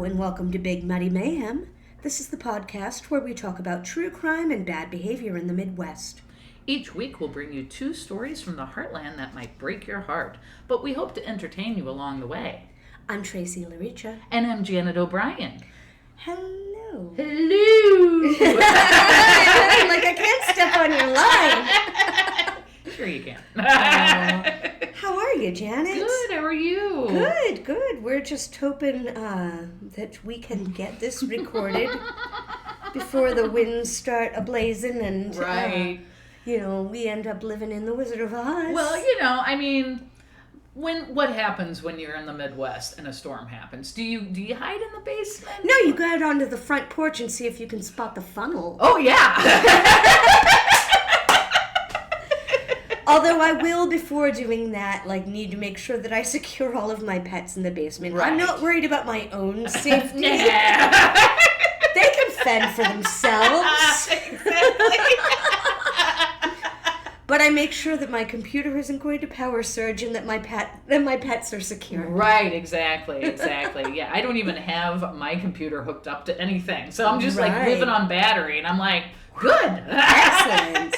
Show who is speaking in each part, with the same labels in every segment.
Speaker 1: and welcome to Big Muddy Mayhem. This is the podcast where we talk about true crime and bad behavior in the Midwest.
Speaker 2: Each week we'll bring you 2 stories from the heartland that might break your heart, but we hope to entertain you along the way.
Speaker 1: I'm Tracey Laricha.
Speaker 2: And I'm Janet O'Brien.
Speaker 1: Hello.
Speaker 2: Hello!
Speaker 1: Like I can't step on your line.
Speaker 2: Sure you can.
Speaker 1: How are you, Janet?
Speaker 2: Good, how are you?
Speaker 1: Good. We're just hoping that we can get this recorded before the winds start a-blazing and,
Speaker 2: Right.
Speaker 1: We end up living in the Wizard of Oz.
Speaker 2: Well, what happens when you're in the Midwest and a storm happens? Do you hide in the basement?
Speaker 1: No, you go out onto the front porch and see if you can spot the funnel.
Speaker 2: Oh, yeah.
Speaker 1: Although I will, before doing that, need to make sure that I secure all of my pets in the basement.
Speaker 2: Right.
Speaker 1: I'm not worried about my own safety.
Speaker 2: Yeah.
Speaker 1: They can fend for themselves.
Speaker 2: Exactly.
Speaker 1: But I make sure that my computer isn't going to power surge and that my pets are secure.
Speaker 2: Right, exactly. Yeah, I don't even have my computer hooked up to anything. So I'm just living on battery and I'm like, good.
Speaker 1: Excellent.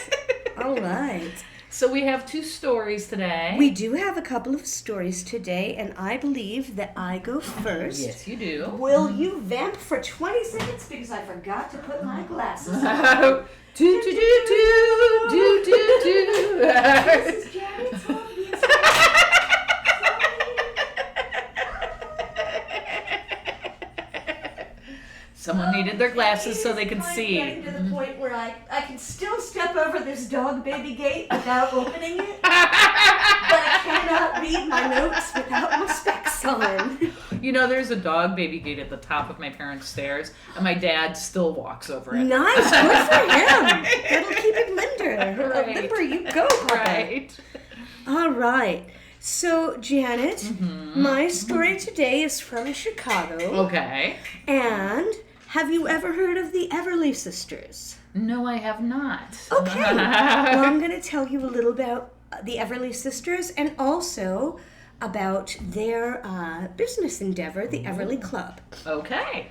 Speaker 1: All right.
Speaker 2: So we have 2 stories today.
Speaker 1: We do have a couple of stories today, and I believe that I go first.
Speaker 2: Yes, you do.
Speaker 1: Will you vamp for 20 seconds because I forgot to put my glasses on?
Speaker 2: Do.
Speaker 1: This is Janet's home.
Speaker 2: Someone needed their glasses so they can see.
Speaker 1: I'm getting to the point where I can still step over this dog baby gate without opening it, but I cannot read my notes without my specs on.
Speaker 2: There's a dog baby gate at the top of my parents' stairs, and my dad still walks over it.
Speaker 1: Nice, good for him. That'll keep him limber.
Speaker 2: Right.
Speaker 1: Limber, you go, Papa.
Speaker 2: Right.
Speaker 1: All right. So, Janet, my story today is from Chicago.
Speaker 2: Okay.
Speaker 1: And have you ever heard of the Everliegh sisters?
Speaker 2: No, I have not.
Speaker 1: Okay. Well, I'm going to tell you a little about the Everliegh sisters and also about their business endeavor, the Everliegh Club.
Speaker 2: Okay.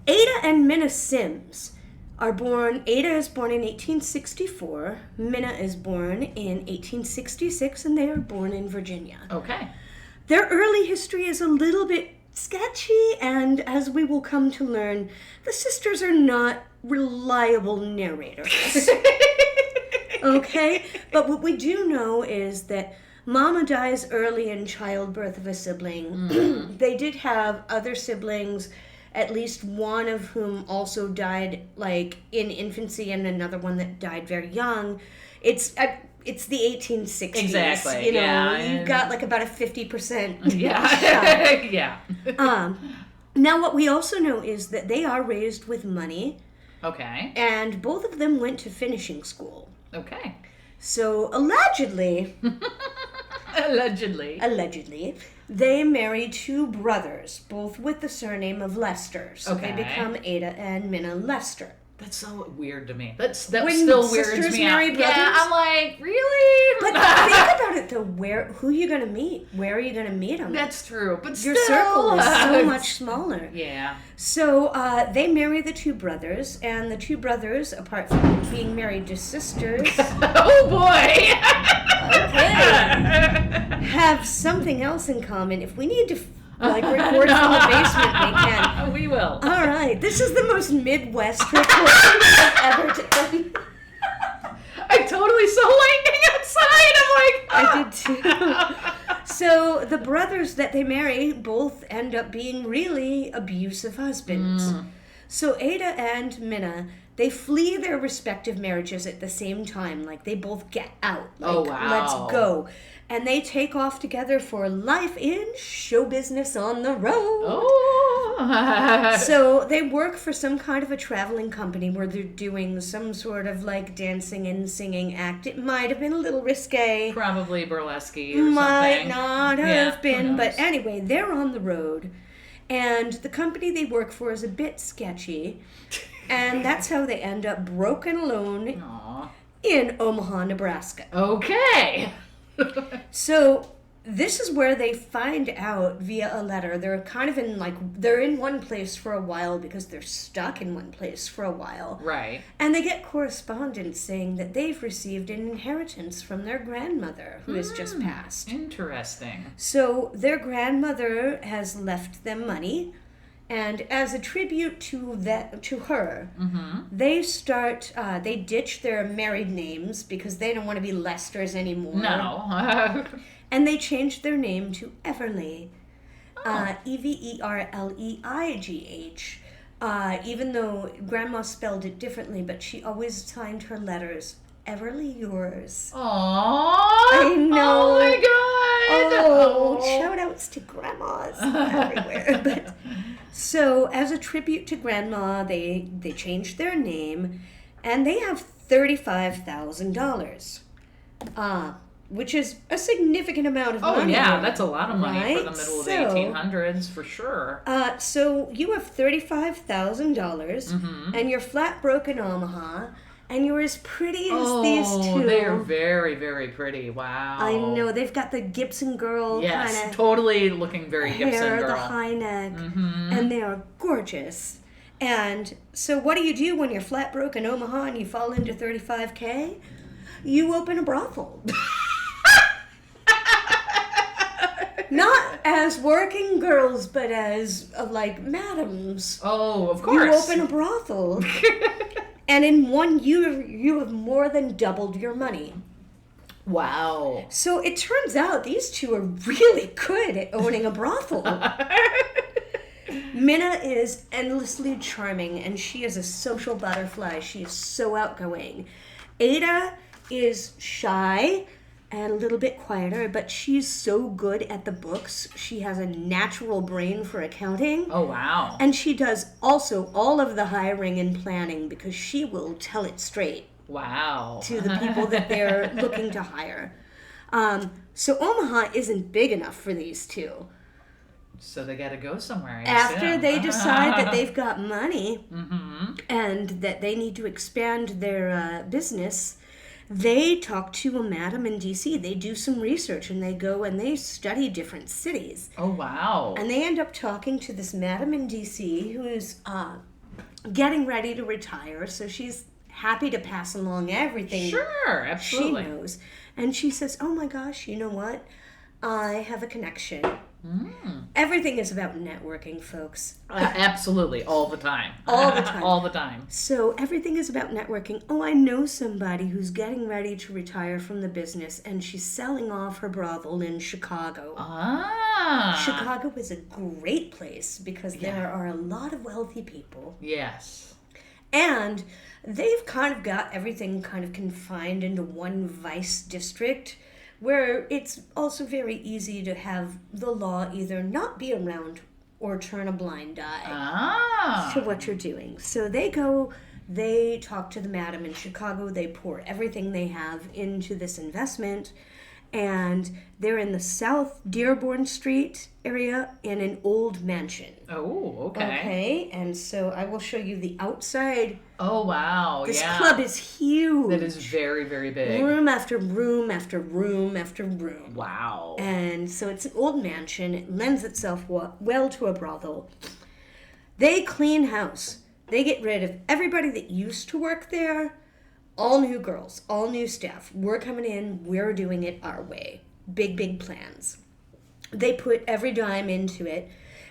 Speaker 1: Ada and Minna Sims are born. Ada is born in 1864. Minna is born in 1866, and they are born in Virginia.
Speaker 2: Okay.
Speaker 1: Their early history is a little bit sketchy, and as we will come to learn, the sisters are not reliable narrators. Okay? But what we do know is that Mama dies early in childbirth of a sibling. They did have other siblings, at least one of whom also died in infancy and another one that died very young. It's the 1860s.
Speaker 2: Exactly.
Speaker 1: You've got about a 50%
Speaker 2: Yeah.
Speaker 1: shot.
Speaker 2: Yeah.
Speaker 1: Now what we also know is that they are raised with money.
Speaker 2: Okay.
Speaker 1: And both of them went to finishing school.
Speaker 2: Okay.
Speaker 1: So allegedly, they married 2 brothers, both with the surname of Lester. So
Speaker 2: Okay.
Speaker 1: they become Ada and Minna Lester.
Speaker 2: That's so weird to me. That still
Speaker 1: When
Speaker 2: weirds
Speaker 1: sisters
Speaker 2: me out.
Speaker 1: marry brothers?
Speaker 2: Yeah, I'm like, really?
Speaker 1: But think about it though, who are you going to meet? Where are you going to meet them?
Speaker 2: That's true, but
Speaker 1: Your
Speaker 2: still.
Speaker 1: circle is so much smaller.
Speaker 2: Yeah.
Speaker 1: So they marry the 2 brothers, and the 2 brothers, apart from being married to sisters,
Speaker 2: Oh boy.
Speaker 1: have something else in common. If we need to record from the basement, we can.
Speaker 2: We will.
Speaker 1: All right, this is the most Midwest recording I've ever done.
Speaker 2: I totally saw lightning outside. I'm like,
Speaker 1: I did too. So the brothers that they marry both end up being really abusive husbands. So Ada and Minna, they flee their respective marriages at the same time. They both get out.
Speaker 2: Oh, wow.
Speaker 1: Let's go. And they take off together for life in show business on the road.
Speaker 2: Oh.
Speaker 1: So they work for some kind of a traveling company where they're doing some sort of dancing and singing act. It might have been a little risque.
Speaker 2: Probably burlesque or something.
Speaker 1: Might not have
Speaker 2: Who
Speaker 1: been.
Speaker 2: knows?
Speaker 1: But anyway, they're on the road. And the company they work for is a bit sketchy. And that's how they end up broken alone
Speaker 2: Aw.
Speaker 1: in Omaha, Nebraska.
Speaker 2: Okay.
Speaker 1: So this is where they find out via a letter. They're kind of they're in one place for a while because they're stuck in one place for a while.
Speaker 2: Right.
Speaker 1: And they get correspondence saying that they've received an inheritance from their grandmother who has just passed.
Speaker 2: Interesting.
Speaker 1: So their grandmother has left them money, and as a tribute to her, they ditch their married names because they don't want to be Lesters anymore.
Speaker 2: No.
Speaker 1: And they changed their name to Everliegh, Everleigh, even though Grandma spelled it differently, but she always signed her letters, Everly yours.
Speaker 2: Aww.
Speaker 1: I know.
Speaker 2: Oh my God.
Speaker 1: Oh, shout outs to grandmas everywhere. But so as a tribute to Grandma, they changed their name, and they have $35,000. Which is a significant amount of money.
Speaker 2: Oh, yeah, that's a lot of money
Speaker 1: right?
Speaker 2: for the middle of the 1800s, for sure.
Speaker 1: So you have $35,000, and you're flat broke in Omaha, and you're as pretty as these two.
Speaker 2: Oh, they are very, very pretty. Wow.
Speaker 1: I know. They've got the Gibson girl kind of...
Speaker 2: Yes, totally looking very Gibson girl.
Speaker 1: The high neck, and they are gorgeous. And so what do you do when you're flat broke in Omaha and you fall into $35K? You open a brothel. Not as working girls, but as, madams.
Speaker 2: Oh, of course.
Speaker 1: You open a brothel. And in 1 year, you have more than doubled your money.
Speaker 2: Wow.
Speaker 1: So it turns out these two are really good at owning a brothel. Minna is endlessly charming, and she is a social butterfly. She is so outgoing. Ada is shy and a little bit quieter, but she's so good at the books. She has a natural brain for accounting.
Speaker 2: Oh, wow.
Speaker 1: And she does also all of the hiring and planning because she will tell it straight.
Speaker 2: Wow.
Speaker 1: To the people that they're looking to hire. So Omaha isn't big enough for these two.
Speaker 2: So they got to go somewhere.
Speaker 1: After they decide that they've got money and that they need to expand their business, they talk to a madam in D.C. They do some research and they go and they study different cities.
Speaker 2: Oh, wow.
Speaker 1: And they end up talking to this madam in D.C. who is getting ready to retire. So she's happy to pass along everything.
Speaker 2: Sure, absolutely.
Speaker 1: She knows. And she says, oh my gosh, you know what? I have a connection. Everything is about networking, folks.
Speaker 2: Absolutely, all the time.
Speaker 1: All the time.
Speaker 2: All the time.
Speaker 1: So everything is about networking. Oh, I know somebody who's getting ready to retire from the business, and she's selling off her brothel in Chicago. Chicago is a great place because there are a lot of wealthy people.
Speaker 2: Yes.
Speaker 1: And they've kind of got everything kind of confined into one vice district, where it's also very easy to have the law either not be around or turn a blind eye to what you're doing. So they go, they talk to the madam in Chicago, they pour everything they have into this investment, and they're in the South Dearborn Street area in an old mansion.
Speaker 2: Oh, okay.
Speaker 1: Okay, and so I will show you the outside.
Speaker 2: Oh, wow.
Speaker 1: This club is huge.
Speaker 2: That is very, very big.
Speaker 1: Room after room after room after room.
Speaker 2: Wow.
Speaker 1: And so it's an old mansion. It lends itself well to a brothel. They clean house. They get rid of everybody that used to work there. All new girls, all new staff. We're coming in. We're doing it our way. Big, big plans. They put every dime into it,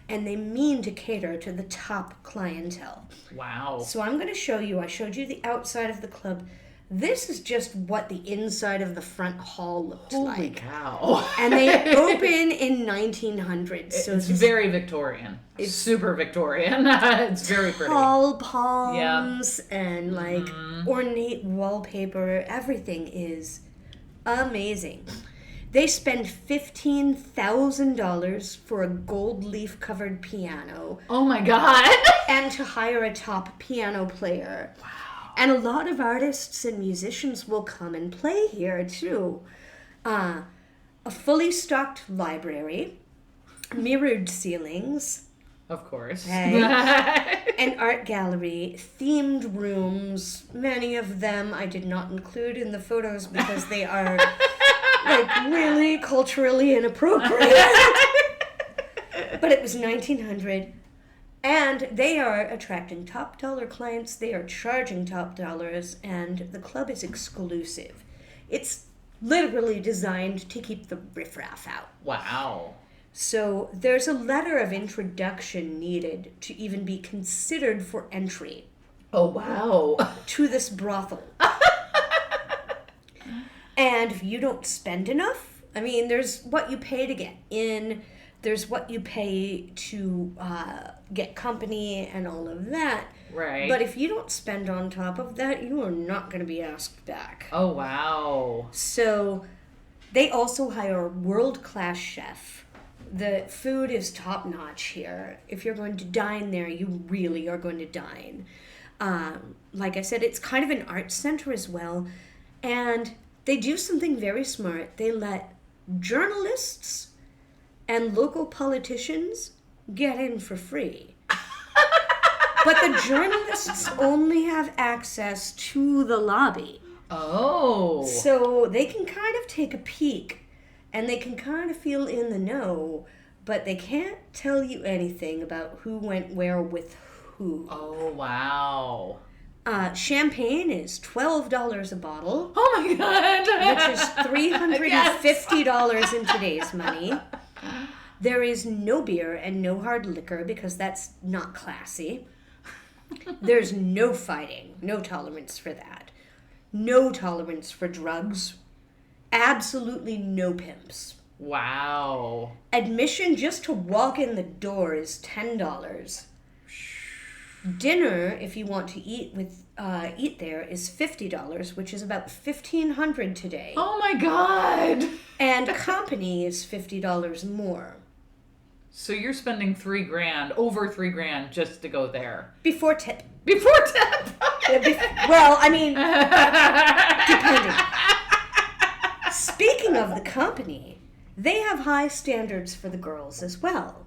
Speaker 1: and they mean to cater to the top clientele.
Speaker 2: Wow.
Speaker 1: So I'm going to show you. I showed you the outside of the club. This is just what the inside of the front hall looked like.
Speaker 2: Holy cow.
Speaker 1: And they open in 1900. So
Speaker 2: it's very Victorian. It's super Victorian. It's very pretty.
Speaker 1: Tall palms and ornate wallpaper. Everything is amazing. They spend $15,000 for a gold leaf covered piano.
Speaker 2: Oh my God.
Speaker 1: And to hire a top piano player. Wow. And a lot of artists and musicians will come and play here too. A fully stocked library, mirrored ceilings.
Speaker 2: Of course.
Speaker 1: Right? An art gallery, themed rooms. Many of them I did not include in the photos because they are Like, really culturally inappropriate. But it was 1900. And they are attracting top dollar clients. They are charging top dollars. And the club is exclusive. It's literally designed to keep the riffraff out.
Speaker 2: Wow.
Speaker 1: So there's a letter of introduction needed to even be considered for entry.
Speaker 2: Oh, wow.
Speaker 1: To this brothel. And if you don't spend enough, I mean, there's what you pay to get in, there's what you pay to get company and all of that.
Speaker 2: Right.
Speaker 1: But if you don't spend on top of that, you are not going to be asked back.
Speaker 2: Oh, wow.
Speaker 1: So they also hire a world-class chef. The food is top-notch here. If you're going to dine there, you really are going to dine. Like I said, it's kind of an art center as well. And they do something very smart. They let journalists and local politicians get in for free. But the journalists only have access to the lobby.
Speaker 2: Oh.
Speaker 1: So they can kind of take a peek and they can kind of feel in the know, but they can't tell you anything about who went where with who.
Speaker 2: Oh, wow.
Speaker 1: Champagne is $12 a bottle.
Speaker 2: Oh my God.
Speaker 1: Which is $350 in today's money. There is no beer and no hard liquor because that's not classy. There's no fighting, no tolerance for that. No tolerance for drugs. Absolutely no pimps.
Speaker 2: Wow.
Speaker 1: Admission just to walk in the door is $10. Dinner, if you want to eat there, is $50, which is about $1,500 today.
Speaker 2: Oh my God.
Speaker 1: And company is $50 more.
Speaker 2: So you're spending over $3,000 just to go there.
Speaker 1: Before tip.
Speaker 2: Before tip?
Speaker 1: Well, I mean, depending. Speaking of the company, they have high standards for the girls as well.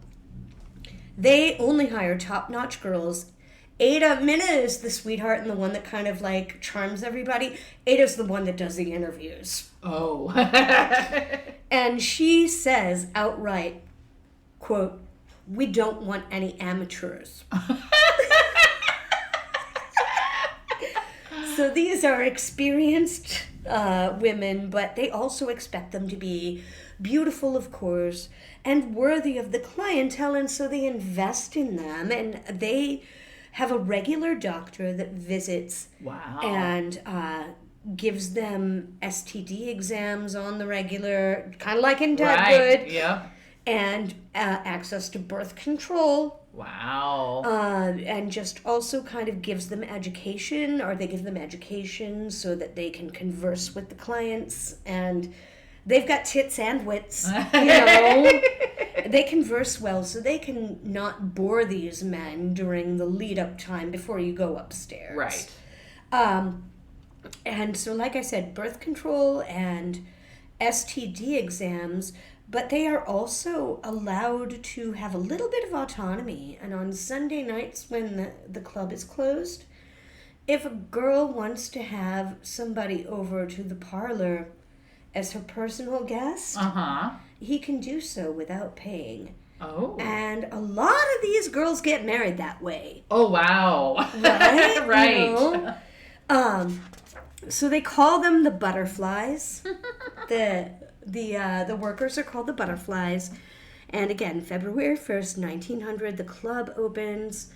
Speaker 1: They only hire top-notch girls. Ada and Minna is the sweetheart and the one that kind of like charms everybody. Ada's the one that does the interviews.
Speaker 2: Oh.
Speaker 1: And she says outright, quote, "We don't want any amateurs." So these are experienced women, but they also expect them to be beautiful, of course, and worthy of the clientele, and so they invest in them, and they have a regular doctor that visits.
Speaker 2: Wow.
Speaker 1: And gives them STD exams on the regular, kind of like in Deadwood.
Speaker 2: Right, yeah.
Speaker 1: And access to birth control.
Speaker 2: Wow.
Speaker 1: And just also kind of gives them education, or they give them education so that they can converse with the clients. And they've got tits and wits, you know. They converse well, so they can not bore these men during the lead-up time before you go upstairs.
Speaker 2: Right.
Speaker 1: And so, like I said, birth control and STD exams, but they are also allowed to have a little bit of autonomy. And on Sunday nights when the club is closed, if a girl wants to have somebody over to the parlor as her personal guest, he can do so without paying.
Speaker 2: Oh.
Speaker 1: And a lot of these girls get married that way.
Speaker 2: Oh, wow.
Speaker 1: Right?
Speaker 2: Right.
Speaker 1: You know? So they call them the butterflies. The workers are called the butterflies. And again, February 1st, 1900, the club opens.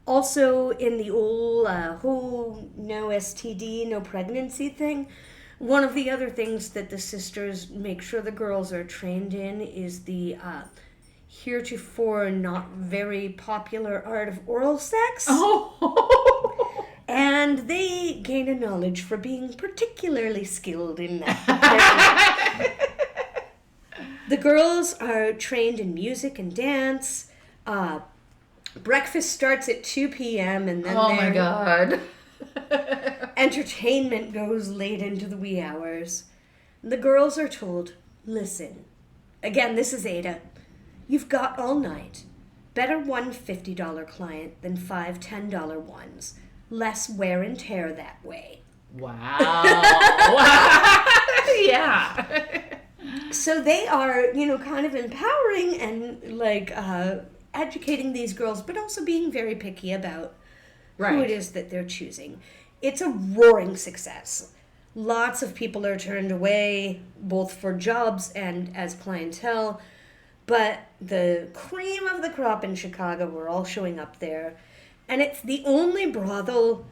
Speaker 1: Also, in the old whole no STD, no pregnancy thing, one of the other things that the sisters make sure the girls are trained in is the heretofore not very popular art of oral sex.
Speaker 2: Oh.
Speaker 1: And they gain a knowledge for being particularly skilled in that. The girls are trained in music and dance. Breakfast starts at 2 p.m. and then
Speaker 2: oh my God.
Speaker 1: Entertainment goes late into the wee hours. The girls are told, listen, again, this is Ada, you've got all night. Better one $50 client than 5 $10 ones. Less wear and tear that way.
Speaker 2: Wow. Yeah.
Speaker 1: they are, kind of empowering and, educating these girls, but also being very picky about who it is that they're choosing. It's a roaring success. Lots of people are turned away, both for jobs and as clientele, but the cream of the crop in Chicago were all showing up there. And it's the only brothel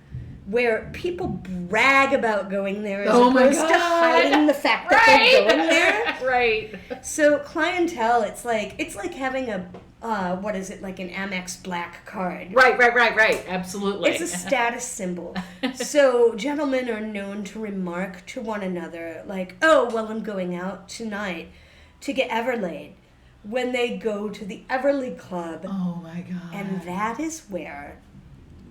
Speaker 1: where people brag about going there as opposed to hiding the fact that they're going there.
Speaker 2: Right.
Speaker 1: So clientele, it's like having a like an Amex Black card.
Speaker 2: Right. Absolutely.
Speaker 1: It's a status symbol. So gentlemen are known to remark to one another like, "Oh, well, I'm going out tonight to get Everliegh," when they go to the Everliegh Club.
Speaker 2: Oh my God.
Speaker 1: And that is where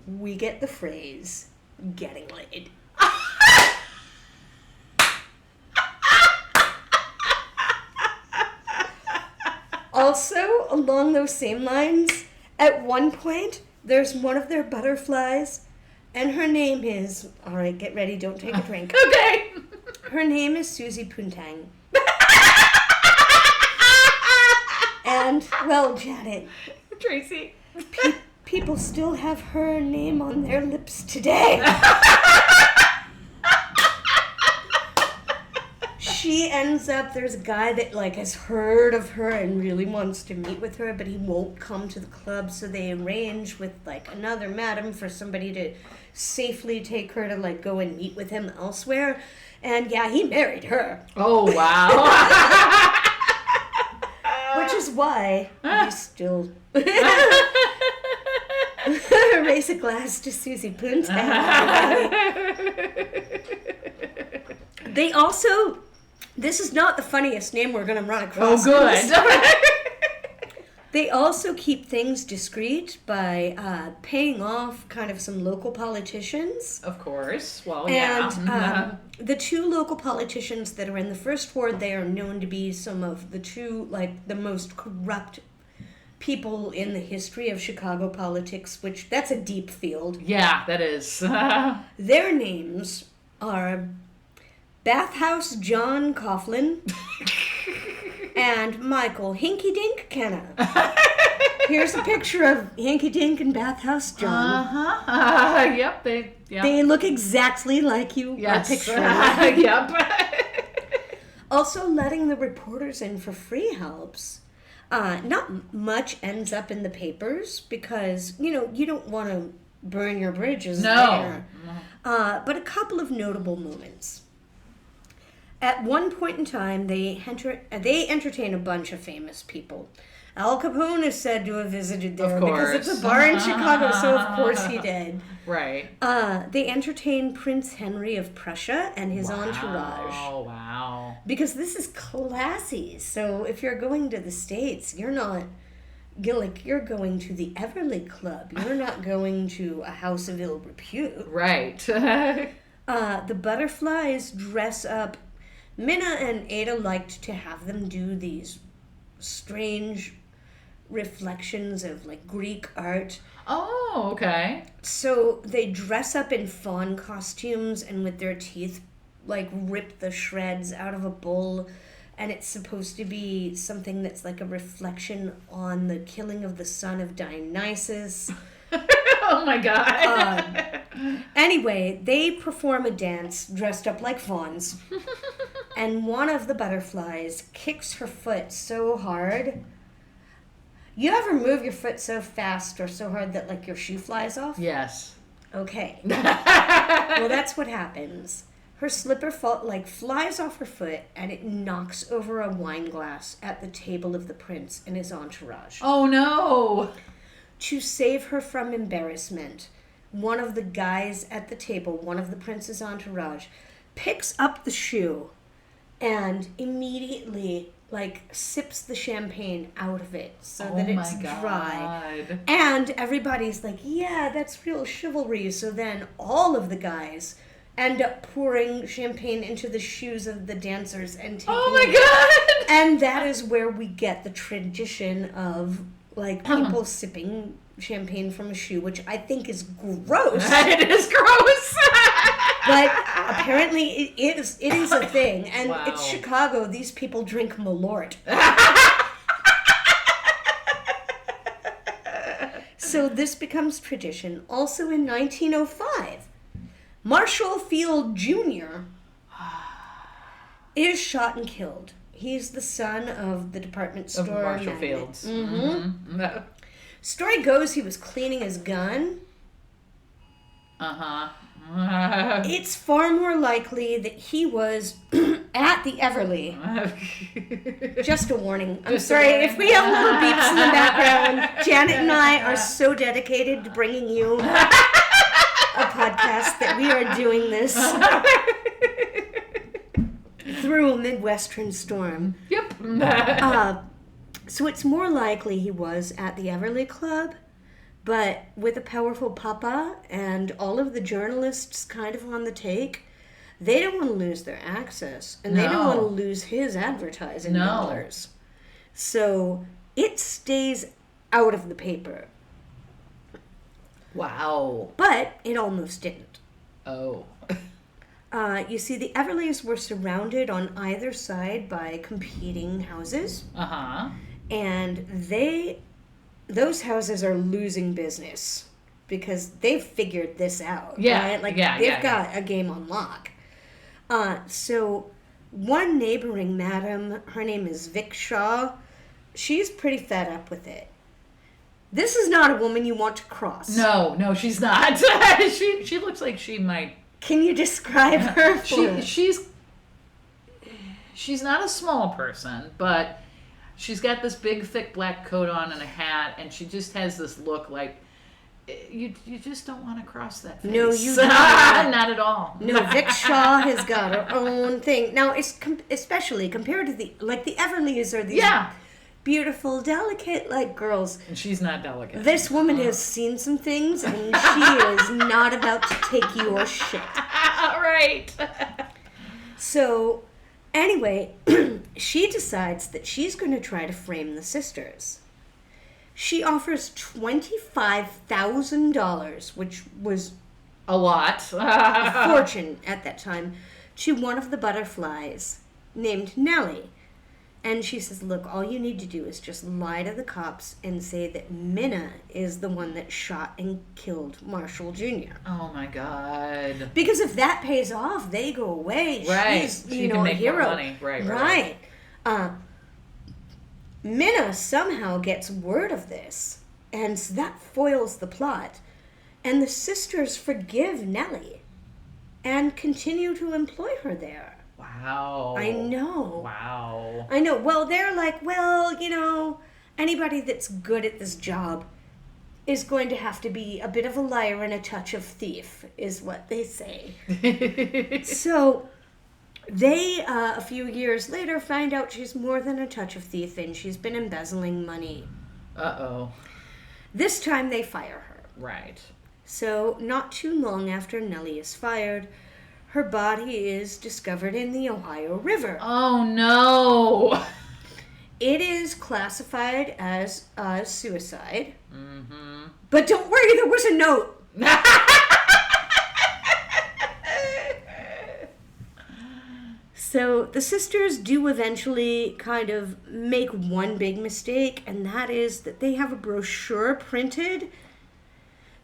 Speaker 1: we get the phrase "getting laid." Also, along those same lines, at one point, there's one of their butterflies, and her name is, all right, get ready, don't take a drink.
Speaker 2: Okay.
Speaker 1: Her name is Susie Poontang. And, well, Janet.
Speaker 2: Tracey.
Speaker 1: People still have her name on their lips today. She ends up, there's a guy that has heard of her and really wants to meet with her, but he won't come to the club, so they arrange with another madam for somebody to safely take her to go and meet with him elsewhere. And yeah, he married her.
Speaker 2: Oh, wow.
Speaker 1: Which is why we still raise a glass to Susie Poontang. They also, this is not the funniest name we're going to run across.
Speaker 2: Oh, good.
Speaker 1: They also keep things discreet by paying off kind of some local politicians.
Speaker 2: Of course. Well,
Speaker 1: And the two local politicians that are in the first ward, they are known to be some of the two, the most corrupt people in the history of Chicago politics, which that's a deep field.
Speaker 2: Yeah, that is.
Speaker 1: Their names are Bathhouse John Coughlin and Michael Hinky Dink Kenna. Here's a picture of Hinky Dink and Bathhouse John.
Speaker 2: Yep,
Speaker 1: They look exactly like you are picturing.
Speaker 2: Yep.
Speaker 1: Also, letting the reporters in for free helps. Not much ends up in the papers because, you don't want to burn your bridges there. But a couple of notable moments. At one point in time, they entertain a bunch of famous people. Al Capone is said to have visited there because it's a bar in Chicago, so of course he did.
Speaker 2: Right.
Speaker 1: They entertain Prince Henry of Prussia and his entourage.
Speaker 2: Oh, wow.
Speaker 1: Because this is classy. So if you're going to the States, you're going to the Everliegh Club. You're not going to a house of ill repute.
Speaker 2: Right.
Speaker 1: The butterflies dress up. Minna and Ada liked to have them do these strange reflections of Greek art.
Speaker 2: Oh, okay.
Speaker 1: So they dress up in fawn costumes and with their teeth rip the shreds out of a bull, and it's supposed to be something that's a reflection on the killing of the son of Dionysus.
Speaker 2: Oh my God.
Speaker 1: Anyway, they perform a dance dressed up like fawns, and one of the butterflies kicks her foot so hard. You ever move your foot so fast or so hard that your shoe flies off?
Speaker 2: Yes.
Speaker 1: Okay. Well, that's what happens. Her slipper flies off her foot, and it knocks over a wine glass at the table of the prince and his entourage.
Speaker 2: Oh no!
Speaker 1: To save her from embarrassment, one of the guys at the table, one of the prince's entourage, picks up the shoe and immediately sips the champagne out of it so that it's dry. And everybody's yeah, that's real chivalry. So then all of the guys end up pouring champagne into the shoes of the dancers and taking
Speaker 2: God!
Speaker 1: And that is where we get the tradition of people sipping champagne from a shoe, which I think is gross.
Speaker 2: It is gross.
Speaker 1: But apparently it is a thing. And
Speaker 2: Wow.
Speaker 1: it's Chicago. These people drink Malort. So this becomes tradition. Also in 1905, Marshall Field Jr. is shot and killed. He's the son of the department store
Speaker 2: Of Marshall
Speaker 1: magnate.
Speaker 2: Fields.
Speaker 1: Mm-hmm.
Speaker 2: Mm-hmm.
Speaker 1: Story goes he was cleaning his gun.
Speaker 2: Uh-huh.
Speaker 1: It's far more likely that he was at the Everliegh. Just a warning. I'm sorry if we have little beeps in the background. Janet and I are so dedicated to bringing you a podcast that we are doing this through a Midwestern storm.
Speaker 2: Yep.
Speaker 1: So it's more likely he was at the Everliegh Club, but with a powerful papa and all of the journalists kind of on the take, they don't want to lose their access, and they don't want to lose his advertising dollars. So it stays out of the paper.
Speaker 2: Wow.
Speaker 1: But it almost didn't.
Speaker 2: Oh.
Speaker 1: You see, the Everleighs were surrounded on either side by competing houses.
Speaker 2: Uh-huh.
Speaker 1: And those houses are losing business because they've figured this out.
Speaker 2: Yeah.
Speaker 1: Right? Like,
Speaker 2: yeah,
Speaker 1: they've got a game on lock. So one neighboring madam, her name is Vic Shaw, she's pretty fed up with it. This is not a woman you want to cross.
Speaker 2: No, she's not. She looks like she might.
Speaker 1: Can you describe her for us?
Speaker 2: She's not a small person, but she's got this big, thick black coat on and a hat, and she just has this look like you just don't want to cross that face.
Speaker 1: No, you don't.
Speaker 2: Not at all.
Speaker 1: No, Vic Shaw has got her own thing. Now, it's especially compared to the Everleighs are these beautiful, delicate, girls.
Speaker 2: And she's not delicate.
Speaker 1: This woman has seen some things, and she is not about to take your shit.
Speaker 2: All right.
Speaker 1: So, anyway, she decides that she's going to try to frame the sisters. She offers $25,000, which was
Speaker 2: a lot.
Speaker 1: a fortune at that time, to one of the butterflies named Nellie. And she says, look, all you need to do is just lie to the cops and say that Minna is the one that shot and killed Marshall Jr.
Speaker 2: Oh, my God.
Speaker 1: Because if that pays off, they go away.
Speaker 2: Right.
Speaker 1: She's,
Speaker 2: She can make
Speaker 1: a hero.
Speaker 2: more money. Right.
Speaker 1: Minna somehow gets word of this, and so that foils the plot. And the sisters forgive Nellie and continue to employ her there.
Speaker 2: Wow.
Speaker 1: I know.
Speaker 2: Wow.
Speaker 1: I know. Well, they're like, anybody that's good at this job is going to have to be a bit of a liar and a touch of thief, is what they say. So they, a few years later, find out she's more than a touch of thief and she's been embezzling money.
Speaker 2: Uh-oh.
Speaker 1: This time they fire her.
Speaker 2: Right.
Speaker 1: So not too long after Nellie is fired, her body is discovered in the Ohio River.
Speaker 2: Oh, no.
Speaker 1: It is classified as a suicide.
Speaker 2: Mm-hmm.
Speaker 1: But don't worry, there was a note. So the sisters do eventually kind of make one big mistake, and that is that they have a brochure printed.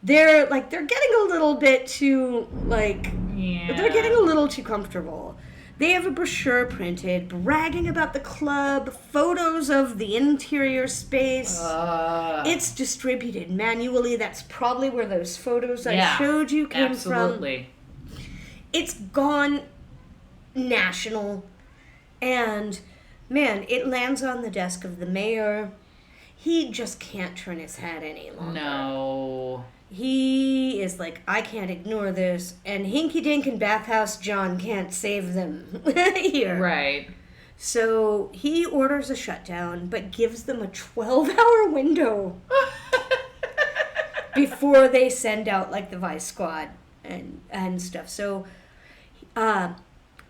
Speaker 1: They're getting a little bit too, they're getting a little too comfortable. They have a brochure printed bragging about the club, photos of the interior space. It's distributed manually. That's probably where those photos I showed you came
Speaker 2: absolutely.
Speaker 1: from. It's gone national. And, man, it lands on the desk of the mayor. He just can't turn his head any longer.
Speaker 2: No.
Speaker 1: He is like, I can't ignore this, and Hinky Dink and Bathhouse John can't save them here.
Speaker 2: Right.
Speaker 1: So he orders a shutdown, but gives them a 12-hour window before they send out the Vice Squad and stuff. So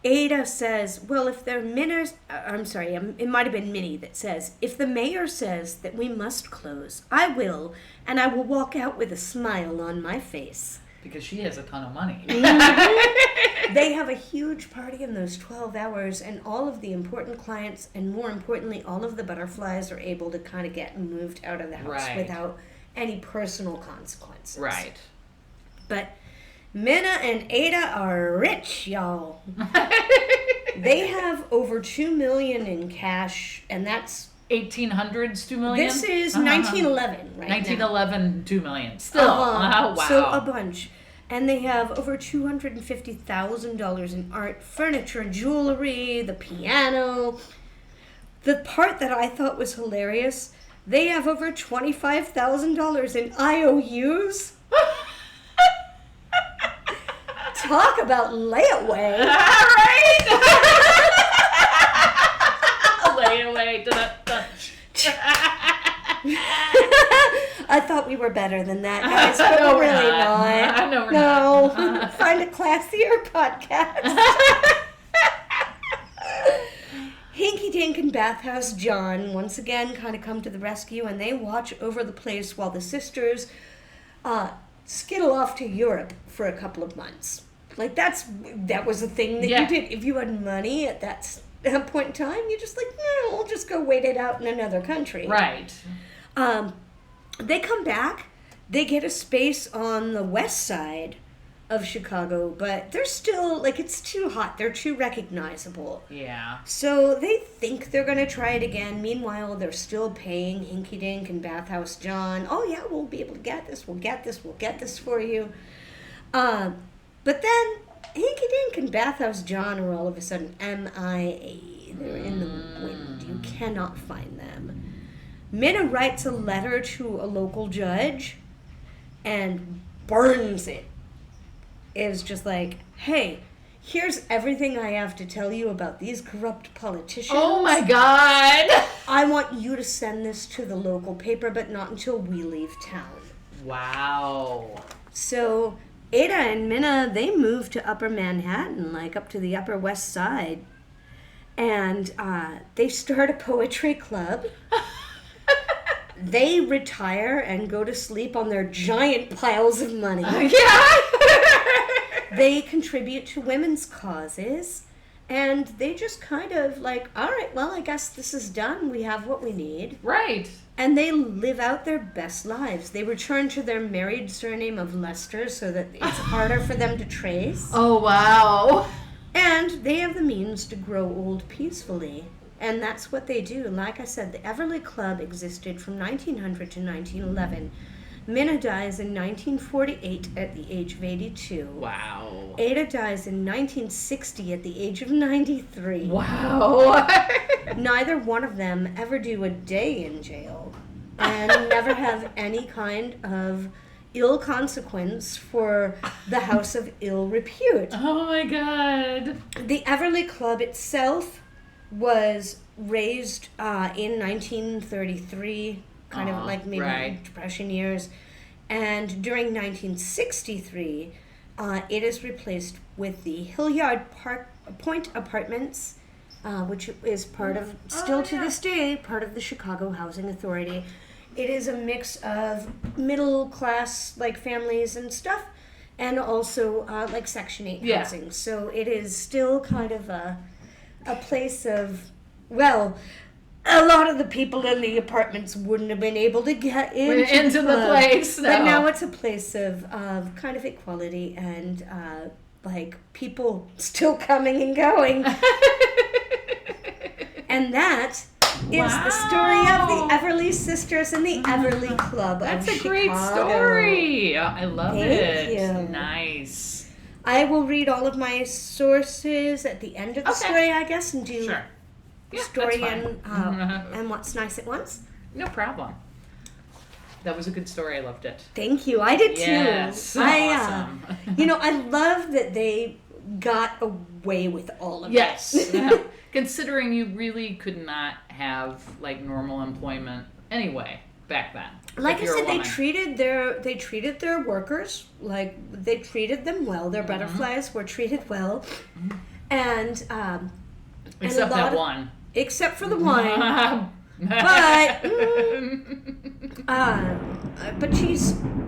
Speaker 1: Ada says, well, if they're Minna's, I'm sorry, it might have been Minnie that says, if the mayor says that we must close, I will, and I will walk out with a smile on my face.
Speaker 2: Because she has a ton of money.
Speaker 1: They have a huge party in those 12 hours, and all of the important clients, and more importantly, all of the butterflies are able to kind of get moved out of the house without any personal consequences.
Speaker 2: Right.
Speaker 1: But Minna and Ada are rich, y'all. They have over $2 million in cash, and that's
Speaker 2: 1800s, 2 million?
Speaker 1: This is 1911, right?
Speaker 2: 1911, 2 million. Still. Wow.
Speaker 1: So a bunch. And they have over $250,000 in art, furniture, jewelry, the piano. The part that I thought was hilarious, they have over $25,000 in IOUs. Talk about layaway.
Speaker 2: Right? Layaway.
Speaker 1: I thought we were better than that, guys, but
Speaker 2: No,
Speaker 1: we're
Speaker 2: we're
Speaker 1: really
Speaker 2: not.
Speaker 1: not.
Speaker 2: No, we're
Speaker 1: No.
Speaker 2: not.
Speaker 1: Find a classier podcast. Hinky Dink and Bathhouse John once again kind of come to the rescue, and they watch over the place while the sisters skittle off to Europe for a couple of months. Like, that was a thing that you did. If you had money at that point in time, you're just like, no, we'll just go wait it out in another country.
Speaker 2: Right.
Speaker 1: They come back. They get a space on the west side of Chicago, but they're still, like, it's too hot. They're too recognizable.
Speaker 2: Yeah.
Speaker 1: So they think they're going to try it again. Meanwhile, they're still paying Hinky Dink and Bathhouse John. Oh, yeah, we'll be able to get this. We'll get this for you. But then Hinky Dink and Bathhouse John are all of a sudden MIA. They're in the wind. You cannot find them. Minna writes a letter to a local judge and burns it. It's just like, hey, here's everything I have to tell you about these corrupt politicians.
Speaker 2: Oh my God!
Speaker 1: I want you to send this to the local paper, but not until we leave town.
Speaker 2: Wow.
Speaker 1: So Ada and Minna, they move to Upper Manhattan, like up to the Upper West Side. And they start a poetry club. They retire and go to sleep on their giant piles of money.
Speaker 2: Yeah.
Speaker 1: They contribute to women's causes, and they just kind of like, all right, well, I guess this is done. We have what we need.
Speaker 2: Right.
Speaker 1: And they live out their best lives. They return to their married surname of Lester so that it's harder for them to trace.
Speaker 2: Oh, wow.
Speaker 1: And they have the means to grow old peacefully. And that's what they do. Like I said, the Everliegh Club existed from 1900 to 1911. Minna dies in 1948 at the age of 82.
Speaker 2: Wow.
Speaker 1: Ada dies in 1960 at the age of 93.
Speaker 2: Wow.
Speaker 1: Neither one of them ever do a day in jail and never have any kind of ill consequence for the house of ill repute.
Speaker 2: Oh my God.
Speaker 1: The Everliegh Club itself was raised in 1933, kind of like maybe Depression years. And during 1963, it is replaced with the Hilliard Point Apartments, which is part of, still to this day, part of the Chicago Housing Authority. It is a mix of middle class, like, families and stuff, and also like Section 8 housing. So it is still kind of a place of, well, a lot of the people in the apartments wouldn't have been able to get into
Speaker 2: the place. No.
Speaker 1: But now it's a place of kind of equality and like people still coming and going. And that is the story of the Everliegh sisters and the Everliegh Club
Speaker 2: That's
Speaker 1: of
Speaker 2: a
Speaker 1: Chicago.
Speaker 2: great story. I love it.
Speaker 1: Thank you.
Speaker 2: Nice.
Speaker 1: I will read all of my sources at the end of the story, I guess, and do story and what's nice at once.
Speaker 2: No problem. That was a good story. I loved it.
Speaker 1: Thank you. I did too.
Speaker 2: Yes. Awesome.
Speaker 1: I love that they got away with all of
Speaker 2: yes.
Speaker 1: it.
Speaker 2: Considering you really could not have like normal employment anyway back then.
Speaker 1: Like I said, they treated their workers like they treated them well. Their butterflies were treated well, and
Speaker 2: except that one.
Speaker 1: Except for the one. But but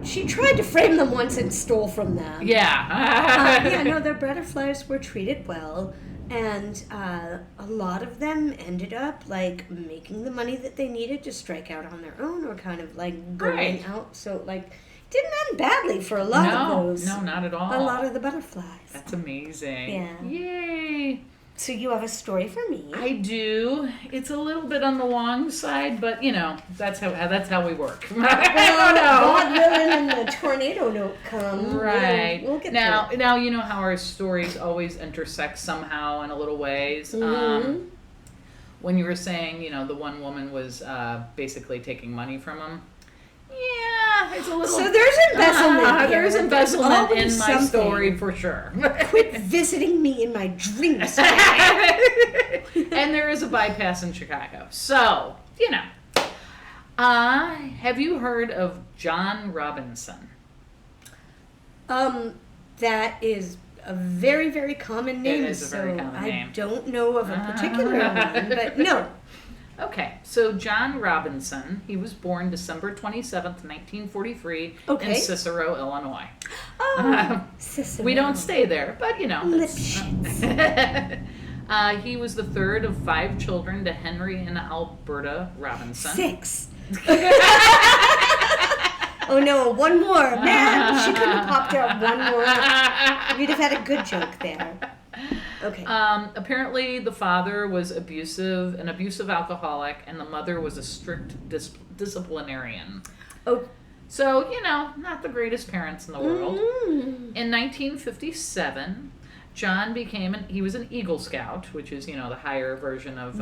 Speaker 1: she tried to frame them once and stole from them.
Speaker 2: Yeah.
Speaker 1: No, their butterflies were treated well, and a lot of them ended up like making the money that they needed to strike out on their own, or kind of like going out. So like, didn't end badly for a lot of those.
Speaker 2: No, not at all.
Speaker 1: A lot of the butterflies.
Speaker 2: That's amazing.
Speaker 1: Yeah.
Speaker 2: Yay.
Speaker 1: So you have a story for me.
Speaker 2: I do. It's a little bit on the long side, but you know, that's how we work.
Speaker 1: God willing, and the tornado don't come.
Speaker 2: Right.
Speaker 1: We'll get
Speaker 2: now,
Speaker 1: there.
Speaker 2: now you know how our stories always intersect somehow in a little ways.
Speaker 1: Mm-hmm.
Speaker 2: When you were saying, you know, the one woman was basically taking money from him. Yeah, it's a little.
Speaker 1: So there's embezzlement here.
Speaker 2: There's embezzlement in my
Speaker 1: something.
Speaker 2: story for sure.
Speaker 1: Quit visiting me in my dreams.
Speaker 2: And there is a bypass in Chicago. So, you know. Have you heard of John Robinson?
Speaker 1: That is a very, very common name.
Speaker 2: It is a very common name.
Speaker 1: I don't know of a particular one, but no.
Speaker 2: Okay, so John Robinson, he was born December 27th, 1943 in Cicero, Illinois.
Speaker 1: Oh, Cicero.
Speaker 2: We don't stay there, but you know.
Speaker 1: Lipschitz.
Speaker 2: He was the third of 5 children to Henry and Alberta Robinson.
Speaker 1: 6. Oh no, one more. Man, she could have popped out one more. We'd have had a good joke there. Okay.
Speaker 2: Apparently, the father was an abusive alcoholic, and the mother was a strict disciplinarian.
Speaker 1: Oh.
Speaker 2: So, you know, not the greatest parents in the world.
Speaker 1: Mm.
Speaker 2: In 1957, John he was an Eagle Scout, which is, you know, the higher version of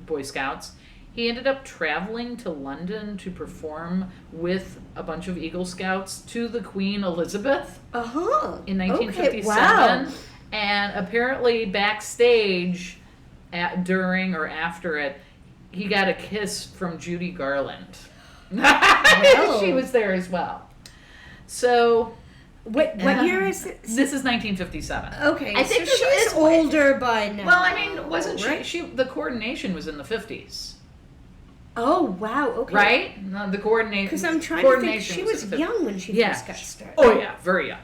Speaker 2: Boy Scouts. He ended up traveling to London to perform with a bunch of Eagle Scouts to the Queen Elizabeth in 1957. Okay, wow. And apparently backstage, during or after it, he got a kiss from Judy Garland.
Speaker 1: Well.
Speaker 2: She was there as well. So...
Speaker 1: What year is it?
Speaker 2: This is 1957.
Speaker 1: Okay,
Speaker 2: I think
Speaker 1: so she's older by now.
Speaker 2: Well, I mean, wasn't she? The coordination was in the 50s.
Speaker 1: Oh, wow, okay.
Speaker 2: Right? No, the coordination.
Speaker 1: Because I'm trying to think, she was young when she first got started.
Speaker 2: Oh, yeah, very young.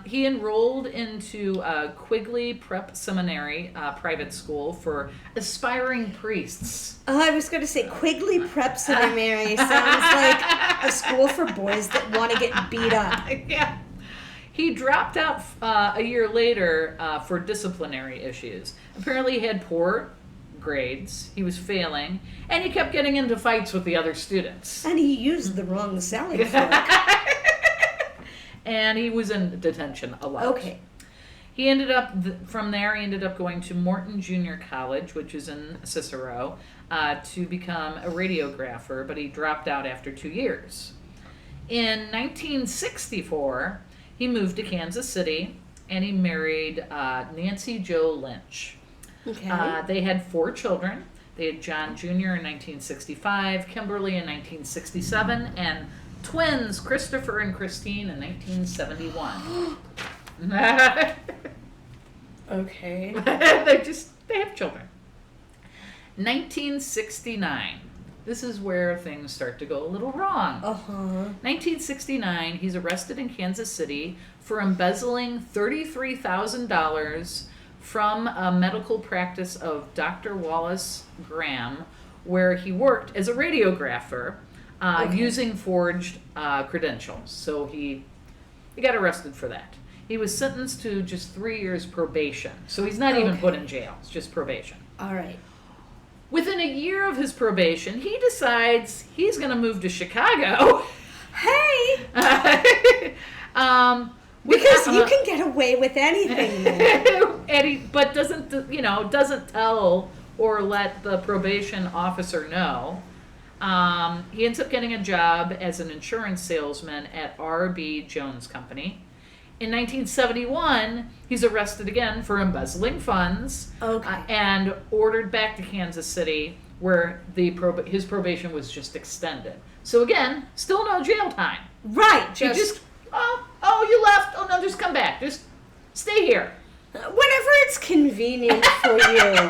Speaker 2: He enrolled into Quigley Prep Seminary private school for aspiring priests.
Speaker 1: I was going to say Quigley Prep Seminary sounds like a school for boys that want to get beat up.
Speaker 2: Yeah. He dropped out a year later for disciplinary issues. Apparently he had poor grades, he was failing, and he kept getting into fights with the other students.
Speaker 1: And he used the wrong salad fork.
Speaker 2: And he was in detention a lot.
Speaker 1: Okay.
Speaker 2: He ended up, from there, he ended up going to Morton Junior College, which is in Cicero, to become a radiographer, but he dropped out after 2 years. In 1964, he moved to Kansas City, and he married Nancy Jo Lynch.
Speaker 1: Okay.
Speaker 2: They had 4 children. They had John Jr. in 1965, Kimberly in 1967, and twins Christopher and Christine in 1971.
Speaker 1: Okay.
Speaker 2: They have children. 1969. This is where things start to go a little wrong. 1969, he's arrested in Kansas City for embezzling $33,000 from a medical practice of Dr. Wallace Graham, where he worked as a radiographer using forged credentials. So he got arrested for that. He was sentenced to just 3 years probation. So he's not even put in jail. It's just probation.
Speaker 1: All right.
Speaker 2: Within a year of his probation, he decides he's going to move to Chicago.
Speaker 1: Hey! Because you can get away with anything.
Speaker 2: But doesn't tell or let the probation officer know. He ends up getting a job as an insurance salesman at R.B. Jones Company. In 1971, he's arrested again for embezzling funds and ordered back to Kansas City, where his probation was just extended. So again, still no jail time.
Speaker 1: Right.
Speaker 2: You you left. Oh no, just come back. Just stay here.
Speaker 1: Whenever it's convenient for you.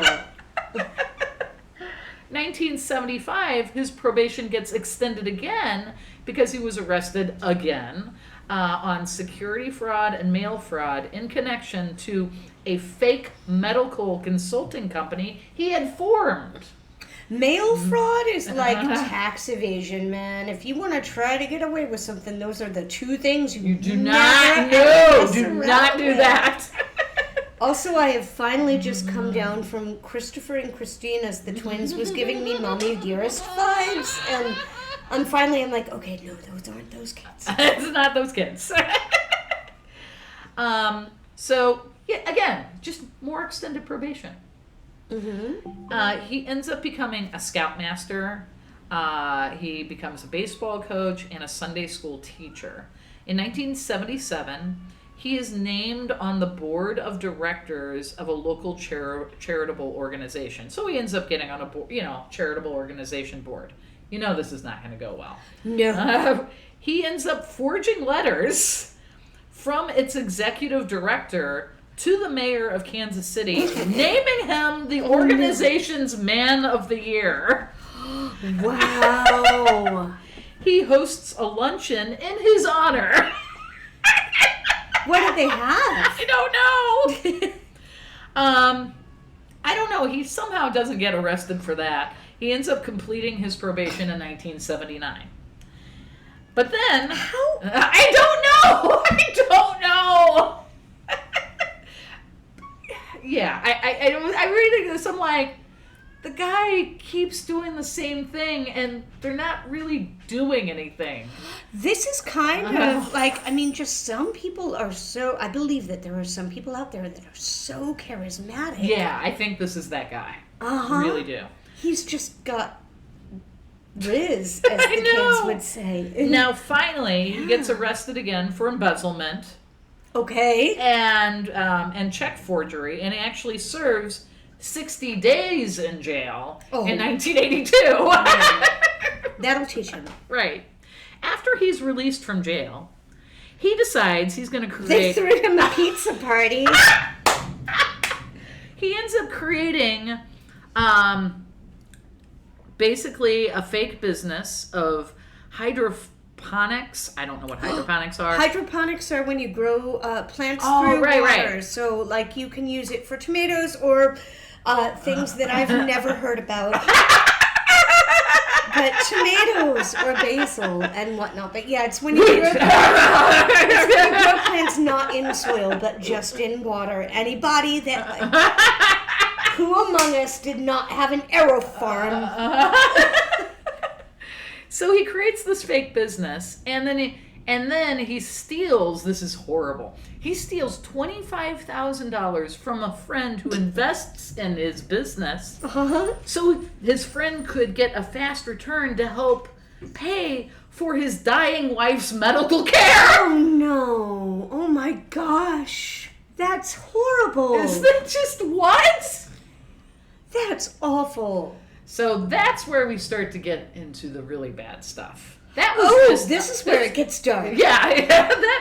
Speaker 2: 1975, his probation gets extended again because he was arrested again on security fraud and mail fraud in connection to a fake medical consulting company he had formed.
Speaker 1: Mail fraud is like tax evasion, man. If you want to try to get away with something, those are the two things you
Speaker 2: do not do. Do not do that.
Speaker 1: Also, I have finally just come down from Christopher and Christine as the twins was giving me Mommy Dearest vibes, and I'm like, okay, no, those aren't those kids.
Speaker 2: It's not those kids. So, yeah, again, just more extended probation. He ends up becoming a scoutmaster. He becomes a baseball coach and a Sunday school teacher. In 1977, he is named on the board of directors of a local charitable organization. So he ends up getting on a board, charitable organization board. This is not going to go well.
Speaker 1: No.
Speaker 2: He ends up forging letters from its executive director to the mayor of Kansas City, naming him the organization's Man of the Year.
Speaker 1: Wow.
Speaker 2: He hosts a luncheon in his honor.
Speaker 1: What do they have?
Speaker 2: I don't know. I don't know. He somehow doesn't get arrested for that. He ends up completing his probation in 1979. But then, I don't know. I don't know. Yeah, I reading this. I'm like, the guy keeps doing the same thing, and they're not really doing anything.
Speaker 1: This is kind of like, just some people are so, I believe that there are some people out there that are so charismatic.
Speaker 2: Yeah, I think this is that guy. I really do.
Speaker 1: He's just got riz, as the kids would say.
Speaker 2: Now, finally, he gets arrested again for embezzlement.
Speaker 1: Okay.
Speaker 2: And check forgery, and he actually serves 60 days in jail in 1982.
Speaker 1: That'll teach him.
Speaker 2: Right. After he's released from jail, he decides he's going to create...
Speaker 1: They threw him a pizza party.
Speaker 2: He ends up creating basically a fake business of hydroponics. I don't know what hydroponics are.
Speaker 1: Hydroponics are when you grow plants through water. Right. So, like, you can use it for tomatoes or things that I've never heard about. But tomatoes or basil and whatnot. But yeah, it's when you grow plants not in soil, but just in water. Anybody that... Who among us did not have an arrow farm?
Speaker 2: So he creates this fake business, and then he steals. This is horrible. He steals $25,000 from a friend who invests in his business, so his friend could get a fast return to help pay for his dying wife's medical care.
Speaker 1: Oh no! Oh my gosh! That's horrible.
Speaker 2: Is that just what?
Speaker 1: That's awful.
Speaker 2: So that's where we start to get into the really bad stuff. That was
Speaker 1: this is where it gets dark.
Speaker 2: Yeah.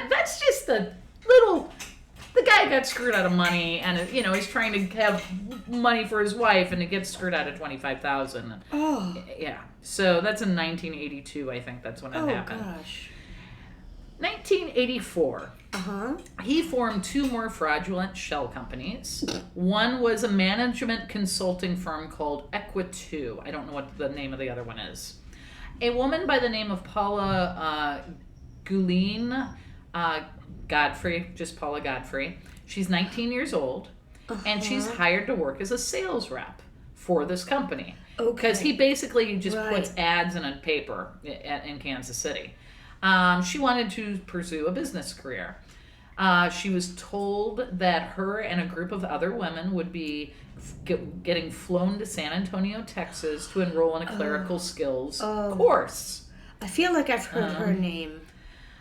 Speaker 2: That's just the little. The guy got screwed out of money, and he's trying to have money for his wife, and it gets screwed out of $25,000.
Speaker 1: Oh.
Speaker 2: Yeah. So that's in 1982. I think that's when it happened.
Speaker 1: Oh gosh.
Speaker 2: 1984. He formed two more fraudulent shell companies. One was a management consulting firm called Equi2. I don't know what the name of the other one is. A woman by the name of Paula Guline Godfrey, just Paula Godfrey. She's 19 years old, and she's hired to work as a sales rep for this company. Because he basically just puts ads in a paper in Kansas City. She wanted to pursue a business career. She was told that her and a group of other women would be getting flown to San Antonio, Texas to enroll in a clerical skills course.
Speaker 1: I feel like I've heard her name.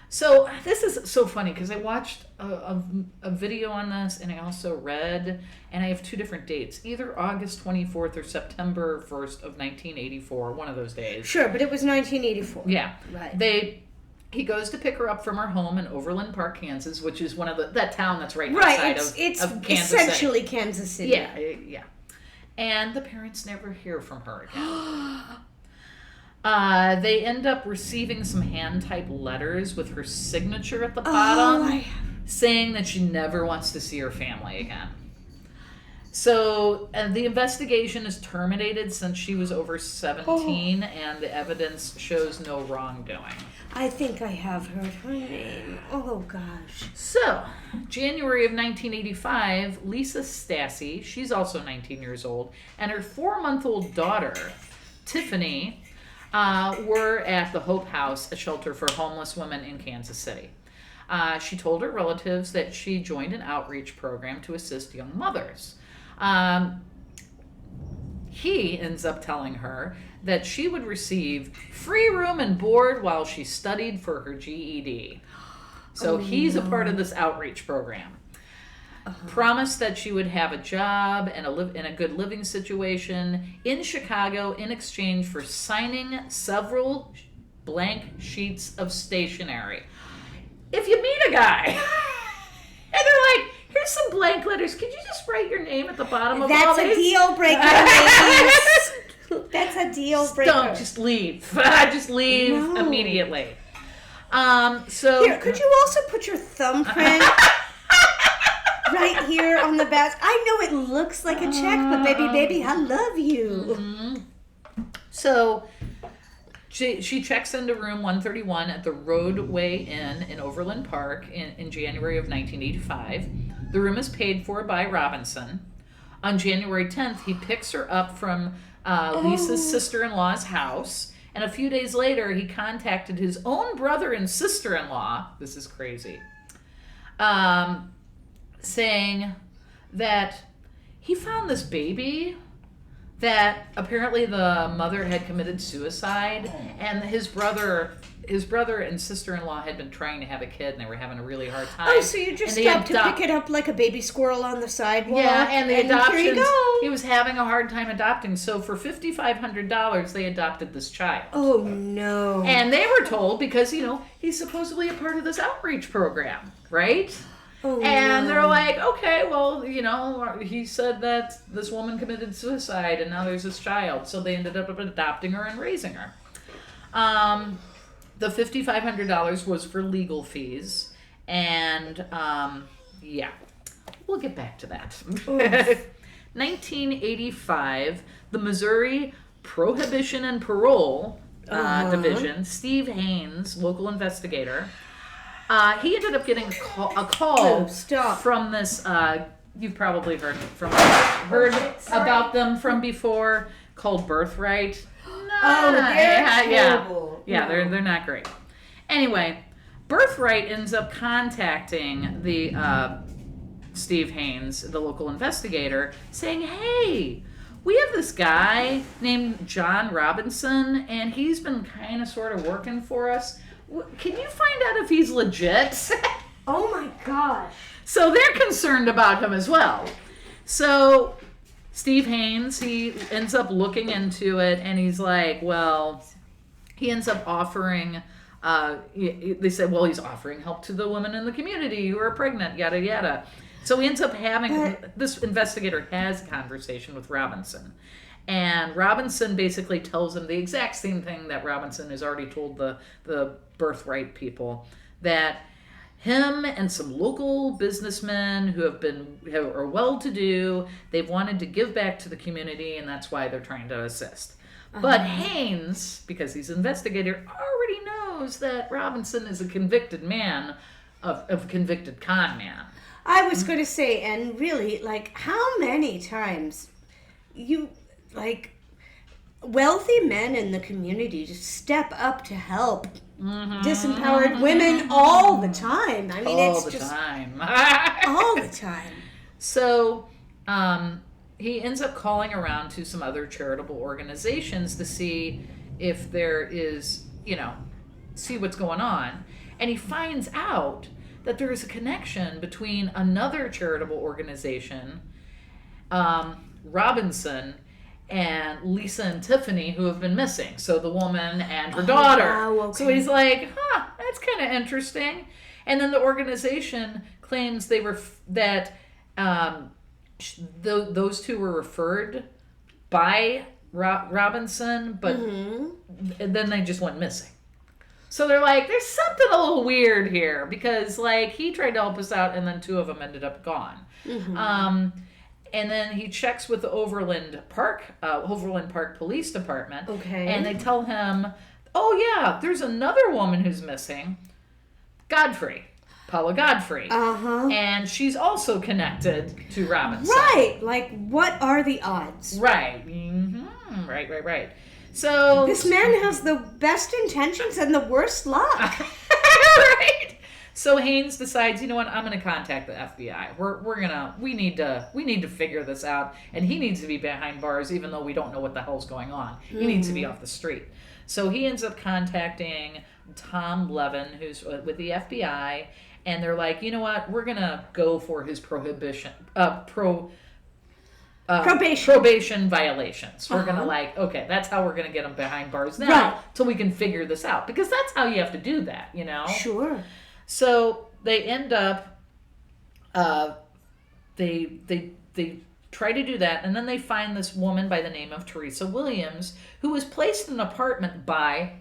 Speaker 2: So this is so funny because I watched a video on this, and I also read, and I have two different dates, either August 24th or September 1st of 1984, one of those days.
Speaker 1: Sure, but it was 1984.
Speaker 2: Yeah.
Speaker 1: Right.
Speaker 2: He goes to pick her up from her home in Overland Park, Kansas, which is one of that town that's right outside of Kansas
Speaker 1: essentially
Speaker 2: City.
Speaker 1: Kansas City.
Speaker 2: Yeah. and the parents never hear from her again. They end up receiving some hand-typed letters with her signature at the bottom, saying that she never wants to see her family again. So the investigation is terminated since she was over 17, and the evidence shows no wrongdoing.
Speaker 1: I think I have heard her name. Oh, gosh.
Speaker 2: So, January of 1985, Lisa Stassi, she's also 19 years old, and her 4-month-old daughter, Tiffany, were at the Hope House, a shelter for homeless women in Kansas City. She told her relatives that she joined an outreach program to assist young mothers. He ends up telling her that she would receive free room and board while she studied for her GED. So he's a part of this outreach program. Promised that she would have a job and in a good living situation in Chicago in exchange for signing several blank sheets of stationery. If you meet a guy and they're like, here's some blank letters, could you just write your name at the bottom of all these?
Speaker 1: That's a deal breaker, ladies. That's a deal breaker.
Speaker 2: Don't, just leave. Just leave immediately.
Speaker 1: Here, could you also put your thumbprint right here on the back? I know it looks like a check, but baby, I love you.
Speaker 2: Mm-hmm. So she checks into room 131 at the Roadway Inn in Overland Park in January of 1985. The room is paid for by Robinson. On January 10th, he picks her up from Lisa's sister-in-law's house. And a few days later, he contacted his own brother and sister-in-law, this is crazy, saying that he found this baby that apparently the mother had committed suicide, and his brother and sister-in-law had been trying to have a kid, and they were having a really hard time.
Speaker 1: Oh, so you just stopped to pick it up like a baby squirrel on the sidewalk?
Speaker 2: Yeah, and the adoption.
Speaker 1: Here you go.
Speaker 2: He was having a hard time adopting, so for $5,500, they adopted this child.
Speaker 1: Oh, no.
Speaker 2: And they were told, because, he's supposedly a part of this outreach program, right?
Speaker 1: Oh,
Speaker 2: and they're like, okay, well, he said that this woman committed suicide, and now there's this child. So they ended up adopting her and raising her. The $5,500 was for legal fees, and we'll get back to that. 1985, the Missouri Prohibition and Parole Division, Steve Haynes, local investigator, he ended up getting a call from this, you've probably heard about them from before, called Birthright.
Speaker 1: They're terrible.
Speaker 2: Yeah, they're not great. Anyway, Birthright ends up contacting the Steve Haynes, the local investigator, saying, hey, we have this guy named John Robinson, and he's been kind of sort of working for us. Can you find out if he's legit?
Speaker 1: Oh my gosh.
Speaker 2: So they're concerned about him as well. So Steve Haynes, he ends up looking into it, and he's like, well, he ends up offering, they said, well, he's offering help to the women in the community who are pregnant, yada, yada. So he ends up this investigator has a conversation with Robinson. And Robinson basically tells him the exact same thing that Robinson has already told the Birthright people, that him and some local businessmen who are well-to-do, they've wanted to give back to the community, and that's why they're trying to assist. But Haynes, because he's an investigator, already knows that Robinson is a convicted man, a convicted con man.
Speaker 1: I was going to say, and really, how many times wealthy men in the community just step up to help disempowered women all the time. I mean,
Speaker 2: all the time.
Speaker 1: All the time.
Speaker 2: So he ends up calling around to some other charitable organizations to see if there is, see what's going on. And he finds out that there is a connection between another charitable organization, Robinson, and Lisa and Tiffany, who have been missing. So the woman and her daughter.
Speaker 1: Wow, okay.
Speaker 2: So he's like, that's kind of interesting. And then the organization claims those two were referred by Robinson, but
Speaker 1: Mm-hmm.
Speaker 2: then they just went missing. So they're like, there's something a little weird here because like he tried to help us out and then 2 of them ended up gone.
Speaker 1: Mm-hmm.
Speaker 2: And then he checks with the Overland Park Police Department.
Speaker 1: Okay.
Speaker 2: And they tell him, oh yeah, there's another woman who's missing, Paula Godfrey.
Speaker 1: Uh-huh.
Speaker 2: And she's also connected to Robinson.
Speaker 1: Right. Like, what are the odds?
Speaker 2: Right. Mm-hmm. Right. So
Speaker 1: This man has the best intentions and the worst luck.
Speaker 2: right. So Haynes decides, you know what? I'm going to contact the FBI. We need to figure this out, and he needs to be behind bars, even though we don't know what the hell's going on. He needs to be off the street. So he ends up contacting Tom Levin, who's with the FBI, and they're like, you know what? We're going to go for his probation violations. We're gonna okay, that's how we're gonna get him behind bars now,
Speaker 1: right,
Speaker 2: till we can figure this out, because that's how you have to do that, you know.
Speaker 1: Sure.
Speaker 2: So they end up, they try to do that, and then they find this woman by the name of Teresa Williams, who was placed in an apartment by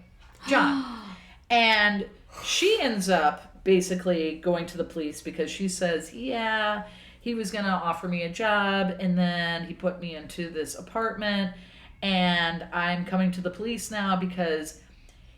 Speaker 2: John, and she ends up basically going to the police because she says, yeah, he was going to offer me a job, and then he put me into this apartment, and I'm coming to the police now because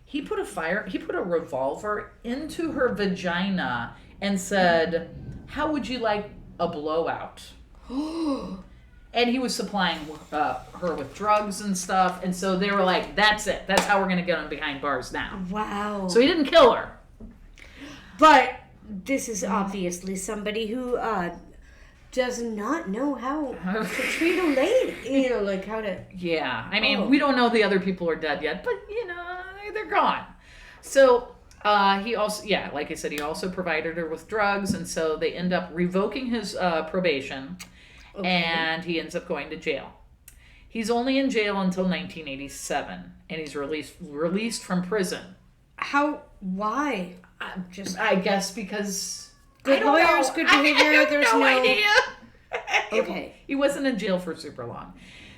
Speaker 2: he put a revolver into her vagina and said, how would you like a blowout? And he was supplying her with drugs and stuff, and so they were like, that's it. That's how we're going to get him behind bars now.
Speaker 1: Wow.
Speaker 2: So he didn't kill her.
Speaker 1: But this is obviously somebody who does not know how to treat a lady. You know, like how to...
Speaker 2: Yeah. I mean, we don't know the other people are dead yet, but, you know, they're gone. So he also, like I said, he also provided her with drugs, and so they end up revoking his probation, and he ends up going to jail. He's only in jail until 1987, and he's released from prison.
Speaker 1: How? Why?
Speaker 2: I guess because...
Speaker 1: Good lawyers, good behavior, there's no
Speaker 2: idea.
Speaker 1: Okay.
Speaker 2: He wasn't in jail for super long.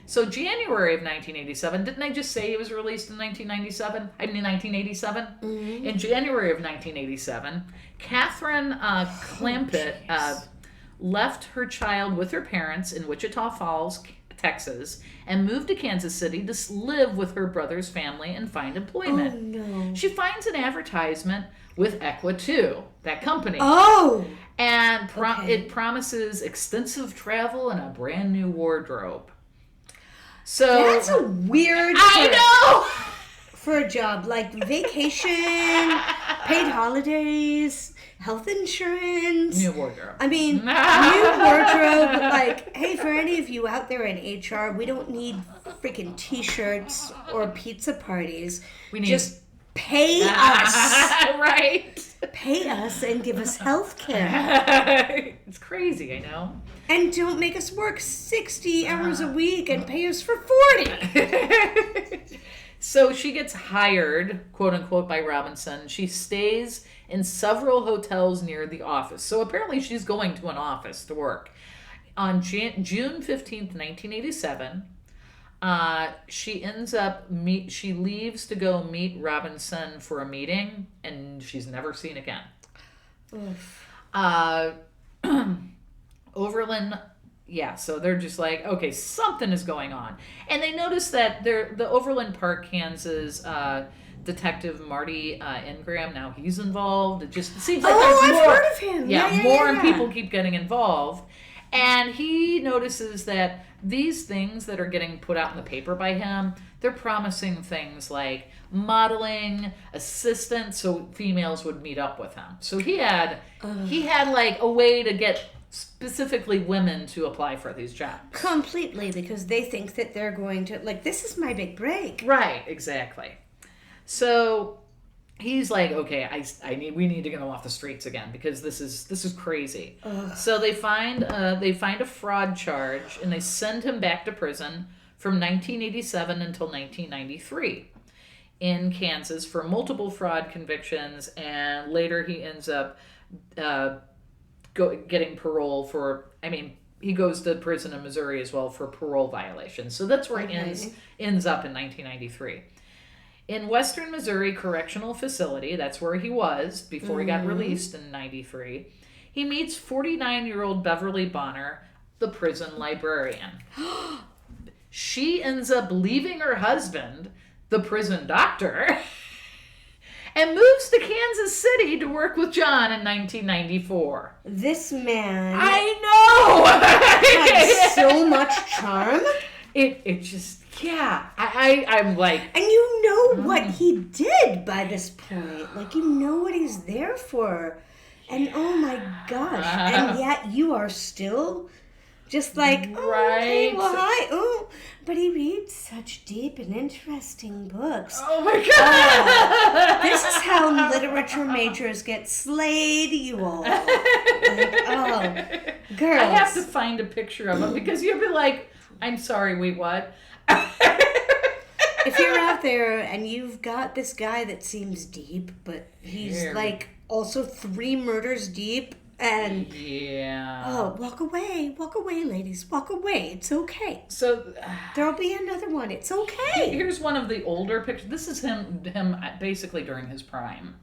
Speaker 2: So January of 1987, didn't I just say he was released in 1997? I mean 1987? Mm-hmm. In January of 1987, Catherine Clampett left her child with her parents in Wichita Falls, Texas, and moved to Kansas City to live with her brother's family and find employment.
Speaker 1: Oh, no.
Speaker 2: She finds an advertisement with Equa 2, that company.
Speaker 1: Oh!
Speaker 2: And it promises extensive travel and a brand new wardrobe. So
Speaker 1: that's a weird...
Speaker 2: I know!
Speaker 1: For a job. Like vacation, paid holidays, health insurance.
Speaker 2: New wardrobe.
Speaker 1: I mean, new wardrobe. Like, hey, for any of you out there in HR, we don't need freaking t-shirts or pizza parties.
Speaker 2: We need...
Speaker 1: Just pay us.
Speaker 2: Right.
Speaker 1: Pay us and give us health care.
Speaker 2: It's crazy, I know.
Speaker 1: And don't make us work 60 hours a week and pay us for 40.
Speaker 2: So she gets hired, quote unquote, by Robinson. She stays in several hotels near the office. So apparently she's going to an office to work. On June 15th, 1987, she leaves to go meet Robinson for a meeting, and she's never seen again. Overland, so they're just like, okay, something is going on. And they notice that the Overland Park, Kansas detective Marty Ingram, now he's involved. It just seems like there's
Speaker 1: I've
Speaker 2: more.
Speaker 1: Heard of him.
Speaker 2: Yeah, more and people keep getting involved. And he notices that these things that are getting put out in the paper by him, they're promising things like modeling, assistance, so females would meet up with him. So he had like a way to get specifically women to apply for these jobs.
Speaker 1: Completely, because they think that they're going to, like, this is my big break.
Speaker 2: Right, exactly. So he's like, okay, we need to get him off the streets again because this is crazy. So they find a fraud charge and they send him back to prison from 1987 until 1993 in Kansas for multiple fraud convictions, and later he ends up getting parole for, he goes to prison in Missouri as well for parole violations. So that's where he ends up in 1993. In Western Missouri Correctional Facility, that's where he was before he got released in 93, he meets 49-year-old Beverly Bonner, the prison librarian. She ends up leaving her husband, the prison doctor, and moves to Kansas City to work with John in 1994.
Speaker 1: This man...
Speaker 2: I know!
Speaker 1: had so much charm.
Speaker 2: It just... Yeah, I'm like...
Speaker 1: And you know what he did by this point. Like, you know what he's there for. And oh my gosh. And yet you are still just like, oh,
Speaker 2: right.
Speaker 1: Okay, well, hi. Oh, but he reads such deep and interesting books.
Speaker 2: Oh my God.
Speaker 1: This is how literature majors get slayed, you all. Like, oh, girls.
Speaker 2: I have to find a picture of him because you'll be like, I'm sorry, wait, what?
Speaker 1: If you're out there and you've got this guy that seems deep, but he's like also 3 murders deep, and walk away, ladies, walk away. It's okay.
Speaker 2: So
Speaker 1: there'll be another one. It's okay.
Speaker 2: Here's one of the older pictures. This is him basically during his prime.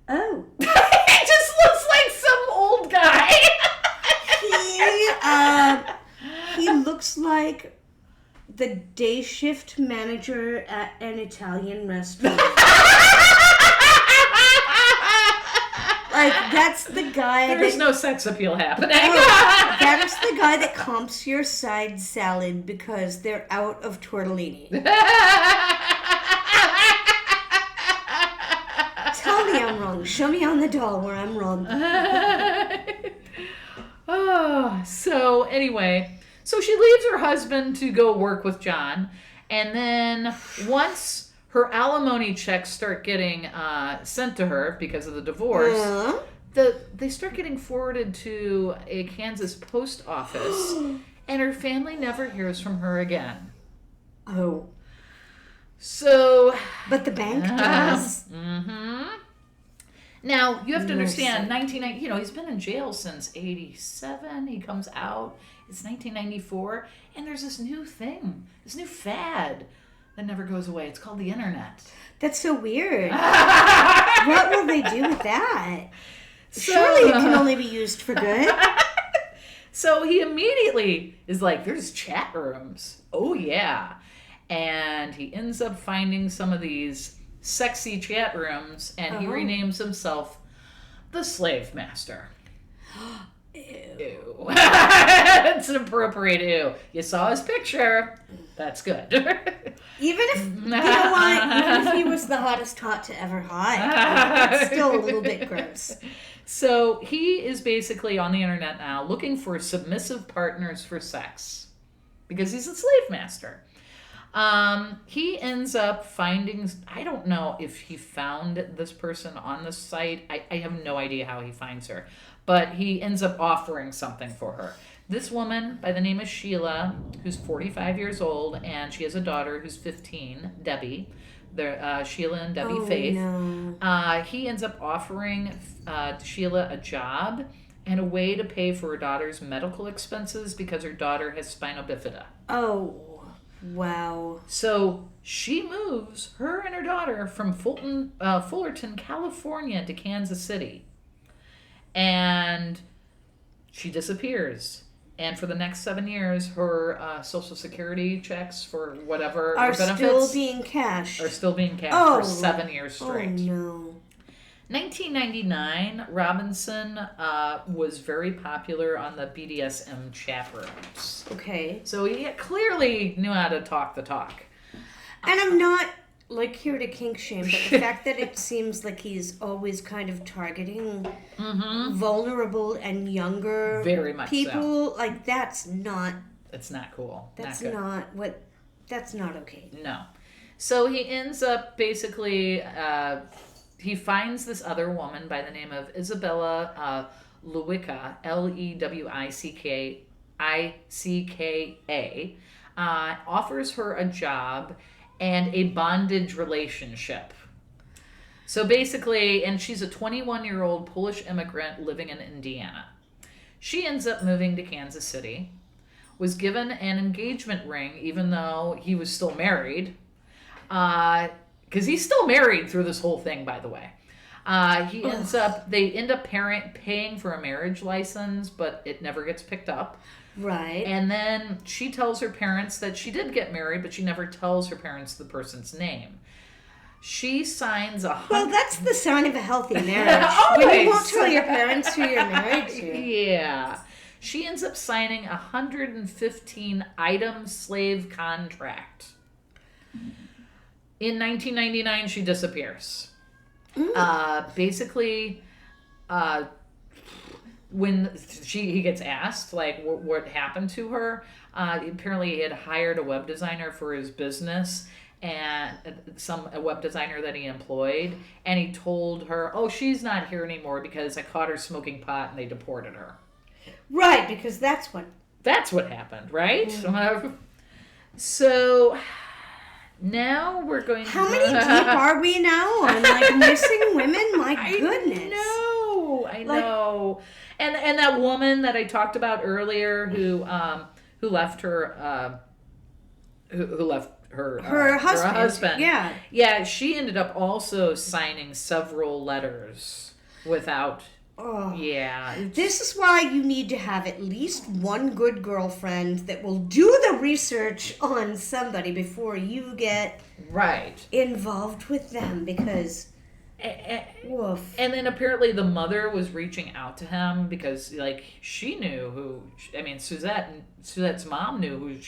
Speaker 1: Oh,
Speaker 2: it just looks like some old guy.
Speaker 1: He looks like the day shift manager at an Italian restaurant. Like, that's the guy
Speaker 2: There's no sex appeal happening.
Speaker 1: That's the guy that comps your side salad because they're out of tortellini. Tell me I'm wrong. Show me on the doll where I'm wrong.
Speaker 2: So anyway... So she leaves her husband to go work with John, and then once her alimony checks start getting sent to her because of the divorce, they start getting forwarded to a Kansas post office, and her family never hears from her again.
Speaker 1: Oh.
Speaker 2: So...
Speaker 1: But the bank does.
Speaker 2: Now, you have to understand, 1990, he's been in jail since 87. He comes out. It's 1994. And there's this new thing, this new fad that never goes away. It's called the internet.
Speaker 1: That's so weird. What will they do with that? Surely it can only be used for good.
Speaker 2: So he immediately is like, there's chat rooms. Oh, yeah. And he ends up finding some of these sexy chat rooms, and he renames himself the Slave Master. Ew. It's an appropriate ew. You saw his picture. That's good.
Speaker 1: Even if, you know what, even if he was the hottest hot to ever hot, it's still a little bit gross.
Speaker 2: So he is basically on the internet now looking for submissive partners for sex because he's a slave master. He ends up finding, I don't know if he found this person on the site. I have no idea how he finds her, but he ends up offering something for her. This woman by the name of Sheila, who's 45 years old, and she has a daughter who's 15, Debbie. They're Sheila and Debbie Faith. No. He ends up offering Sheila a job and a way to pay for her daughter's medical expenses because her daughter has spina bifida.
Speaker 1: Oh. Wow.
Speaker 2: So she moves, her and her daughter, from Fullerton, California to Kansas City. And she disappears. And for the next 7 years, her Social Security checks for whatever
Speaker 1: are
Speaker 2: benefits
Speaker 1: still being cashed.
Speaker 2: For 7 years straight.
Speaker 1: Oh, no.
Speaker 2: 1999, Robinson was very popular on the BDSM chat rooms.
Speaker 1: Okay.
Speaker 2: So he clearly knew how to talk the talk.
Speaker 1: And I'm not, here to kink shame, but the fact that it seems like he's always kind of targeting vulnerable and younger
Speaker 2: very much
Speaker 1: people,
Speaker 2: so.
Speaker 1: That's not...
Speaker 2: It's not cool.
Speaker 1: That's that's not okay.
Speaker 2: No. So he ends up basically... he finds this other woman by the name of Isabella Lewicka, LewickA, offers her a job and a bondage relationship. So basically, and she's a 21-year-old Polish immigrant living in Indiana. She ends up moving to Kansas City, was given an engagement ring, even though he was still married. Because he's still married through this whole thing, by the way. They end up paying for a marriage license, but it never gets picked up.
Speaker 1: Right.
Speaker 2: And then she tells her parents that she did get married, but she never tells her parents the person's name. She signs
Speaker 1: Well, that's the sign of a healthy marriage. When you won't tell your parents who you're married to.
Speaker 2: Yeah. She ends up signing a 115-item slave contract. In 1999, she disappears. Basically, when he gets asked, like, what happened to her, apparently he had hired a web designer for his business, and a web designer that he employed, and he told her, oh, she's not here anymore because I caught her smoking pot and they deported her.
Speaker 1: Right, because that's what
Speaker 2: happened, right? So now we're going to...
Speaker 1: How many deep are we now on, like, missing women? My goodness.
Speaker 2: I know. And that woman that I talked about earlier who left her... who left her husband. Yeah, she ended up also signing several letters without...
Speaker 1: Oh.
Speaker 2: Yeah.
Speaker 1: This is why you need to have at least one good girlfriend that will do the research on somebody before you get involved with them, because woof.
Speaker 2: And then apparently the mother was reaching out to him because, like, she knew who... I mean, Suzette's mom knew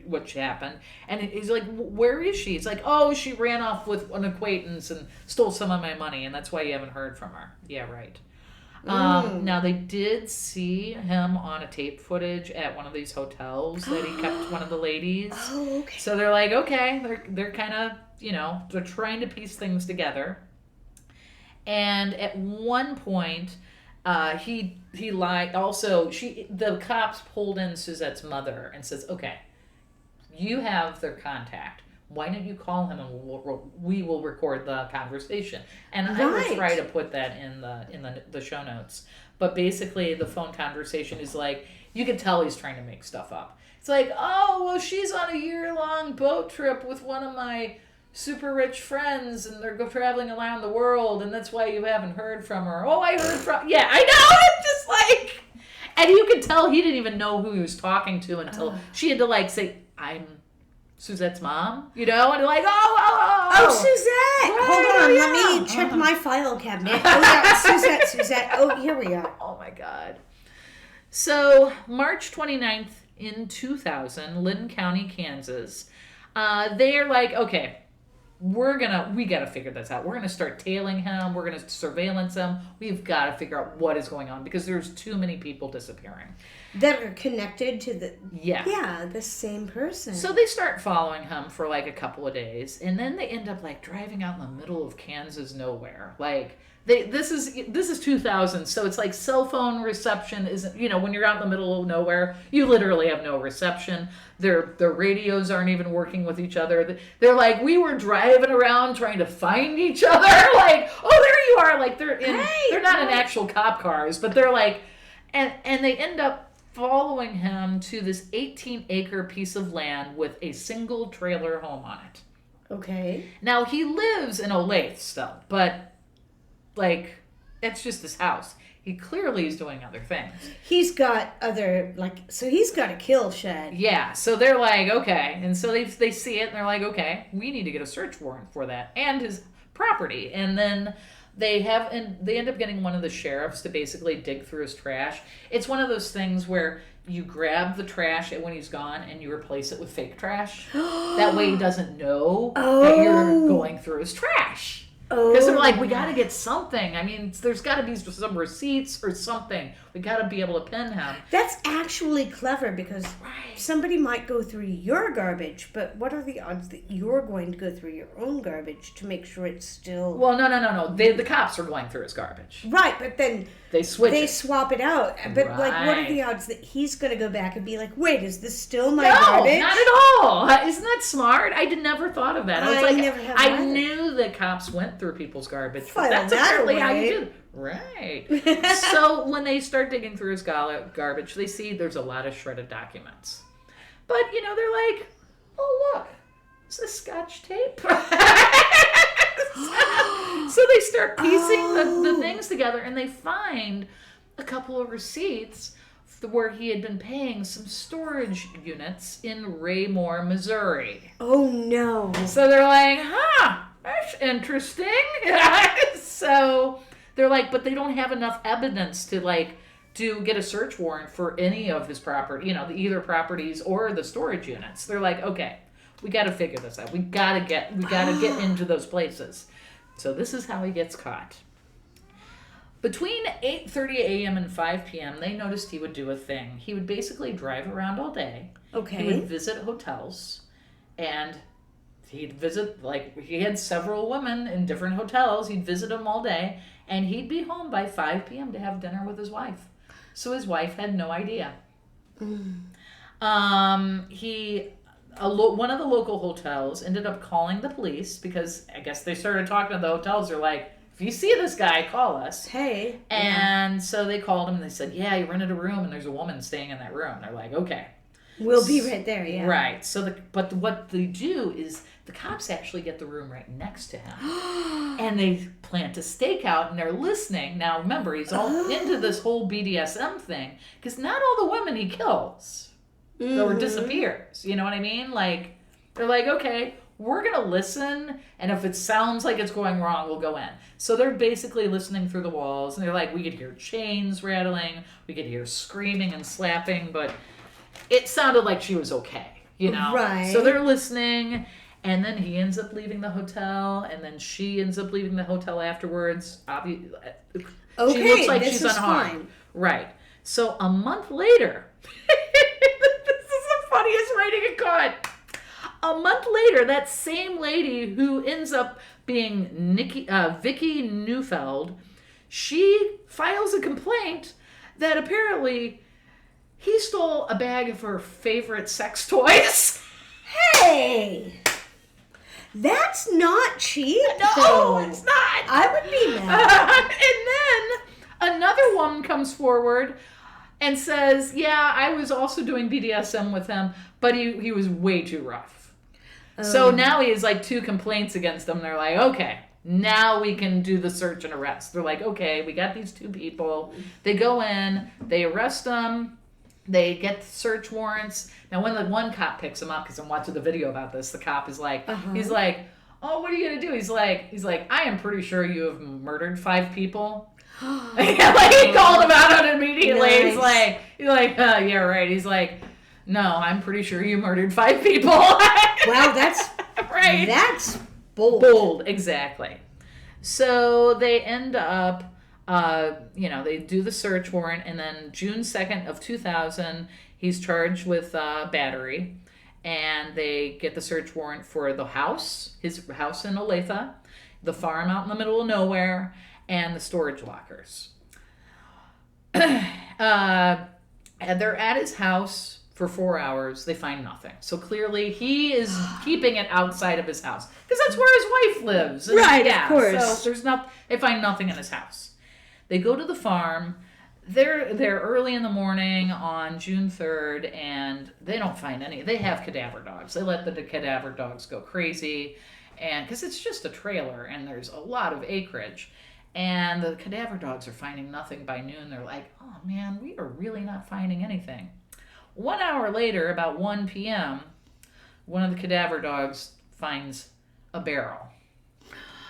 Speaker 2: what happened. And he's like, where is she? It's like, oh, she ran off with an acquaintance and stole some of my money, and that's why you haven't heard from her. Yeah, right. Now, they did see him on a tape footage at one of these hotels that he kept one of the ladies.
Speaker 1: Oh, okay.
Speaker 2: So they're like, okay, they're kind of, they're trying to piece things together. And at one point, he lied. Also, the cops pulled in Suzette's mother and says, okay, you have their contact. Why don't you call him and we will record the conversation? And I will try to put that in the show notes. But basically, the phone conversation is like, you can tell he's trying to make stuff up. It's like, oh, well, she's on a year-long boat trip with one of my super rich friends, and they're traveling around the world, and that's why you haven't heard from her. Oh, I heard from... Yeah, I know! It's just like... And you could tell he didn't even know who he was talking to until she had to, like, say, I'm Suzette's mom, and like,
Speaker 1: oh, Suzette!
Speaker 2: Right,
Speaker 1: hold on, let me check my file cabinet. Oh, yeah, Suzette. Oh, here we are.
Speaker 2: Oh, my God. So, March 29th in 2000, Lynn County, Kansas, they're like, okay, we got to figure this out. We're going to start tailing him. We're going to surveillance him. We've got to figure out what is going on because there's too many people disappearing.
Speaker 1: That are connected to the same person.
Speaker 2: So they start following him for like a couple of days, and then they end up like driving out in the middle of Kansas nowhere. Like this is 2000, so it's like cell phone reception isn't, when you're out in the middle of nowhere, you literally have no reception. Their radios aren't even working with each other. They're like, we were driving around trying to find each other. Like, oh, there you are. Like they're not in actual cop cars, but they're like, and they end up following him to this 18-acre piece of land with a single trailer home on it.
Speaker 1: Okay.
Speaker 2: Now, he lives in Olathe still, but, like, it's just his house. He clearly is doing other things.
Speaker 1: He's got so he's got a kill shed.
Speaker 2: Yeah, so they're like, okay. And so they see it, and they're like, okay, we need to get a search warrant for that and his property. And then... They end up getting one of the sheriffs to basically dig through his trash. It's one of those things where you grab the trash when he's gone and you replace it with fake trash. That way he doesn't know that you're going through his trash. Because they're like, we got to get something. I mean, there's got to be some receipts or something. We got to be able to pin him.
Speaker 1: That's actually clever because somebody might go through your garbage, but what are the odds that you're going to go through your own garbage to make sure it's still...
Speaker 2: Well, no. The cops are going through his garbage.
Speaker 1: Right, but then...
Speaker 2: They swap
Speaker 1: it out. But, like, what are the odds that he's going to go back and be like, wait, is this still my
Speaker 2: No,
Speaker 1: garbage?
Speaker 2: not at all. Isn't that smart? I never thought of that. I knew that cops went through people's garbage. But that's apparently how you do it. Right. So when they start digging through his garbage, they see there's a lot of shredded documents. But, they're like, oh, look, is this Scotch tape? So they start piecing the things together, and they find a couple of receipts where he had been paying some storage units in Raymore, Missouri.
Speaker 1: Oh, no.
Speaker 2: So they're like, that's interesting. So they're like, but they don't have enough evidence to get a search warrant for any of his property, either properties or the storage units. They're like, okay, we got to figure this out. We got to get into those places. So this is how he gets caught. Between 8:30 a.m. and 5 p.m., they noticed he would do a thing. He would basically drive around all day.
Speaker 1: Okay.
Speaker 2: He would visit hotels, and he'd visit, he had several women in different hotels. He'd visit them all day, and he'd be home by 5 p.m. to have dinner with his wife. So his wife had no idea. One of the local hotels ended up calling the police because I guess they started talking to the hotels. They're like, if you see this guy, call us.
Speaker 1: Hey.
Speaker 2: And so they called him and they said, yeah, he rented a room and there's a woman staying in that room. They're like, okay.
Speaker 1: We'll be right there, yeah.
Speaker 2: Right. So, but what they do is the cops actually get the room right next to him. And they plant a stakeout and they're listening. Now, remember, he's all into this whole BDSM thing because not all the women he kills or disappears. You know what I mean? They're like, okay, we're going to listen. And if it sounds like it's going wrong, we'll go in. So they're basically listening through the walls. And they're like, we could hear chains rattling. We could hear screaming and slapping. But it sounded like she was okay, Right. So they're listening, and then he ends up leaving the hotel, and then she ends up leaving the hotel afterwards. She looks like she's unharmed. Fine. Right. So a month later, this is the funniest writing it got. A month later, that same lady who ends up being Vicky Neufeld, she files a complaint that apparently he stole a bag of her favorite sex toys.
Speaker 1: Hey! That's not cheap.
Speaker 2: No, it's not.
Speaker 1: I would be mad.
Speaker 2: And then another woman comes forward and says, yeah, I was also doing BDSM with him, but he was way too rough. So now he has 2 complaints against him. They're like, okay, now we can do the search and arrest. They're like, okay, we got these 2 people. They go in, they arrest them. They get search warrants. Now, when the one cop picks him up, because I'm watching the video about this, the cop is like, he's like, oh, what are you going to do? He's like, I am pretty sure you have murdered 5 people. He called him out on it immediately. Nice. He's like, yeah, right. He's like, no, I'm pretty sure you murdered 5 people.
Speaker 1: Wow, that's right. That's bold.
Speaker 2: Bold, exactly. So they end up, they do the search warrant, and then June 2nd of 2000, he's charged with battery, and they get the search warrant for his house in Olathe, the farm out in the middle of nowhere, and the storage lockers. And they're at his house for 4 hours. They find nothing. So clearly he is keeping it outside of his house because that's where his wife lives. And
Speaker 1: right, of course.
Speaker 2: So they find nothing in his house. They go to the farm. They're there early in the morning on June 3rd, and they don't find any. They have cadaver dogs. They let the cadaver dogs go crazy, and because it's just a trailer and there's a lot of acreage, and the cadaver dogs are finding nothing by noon. They're like, oh man, we are really not finding anything. 1 hour later, about 1 p.m., one of the cadaver dogs finds a barrel.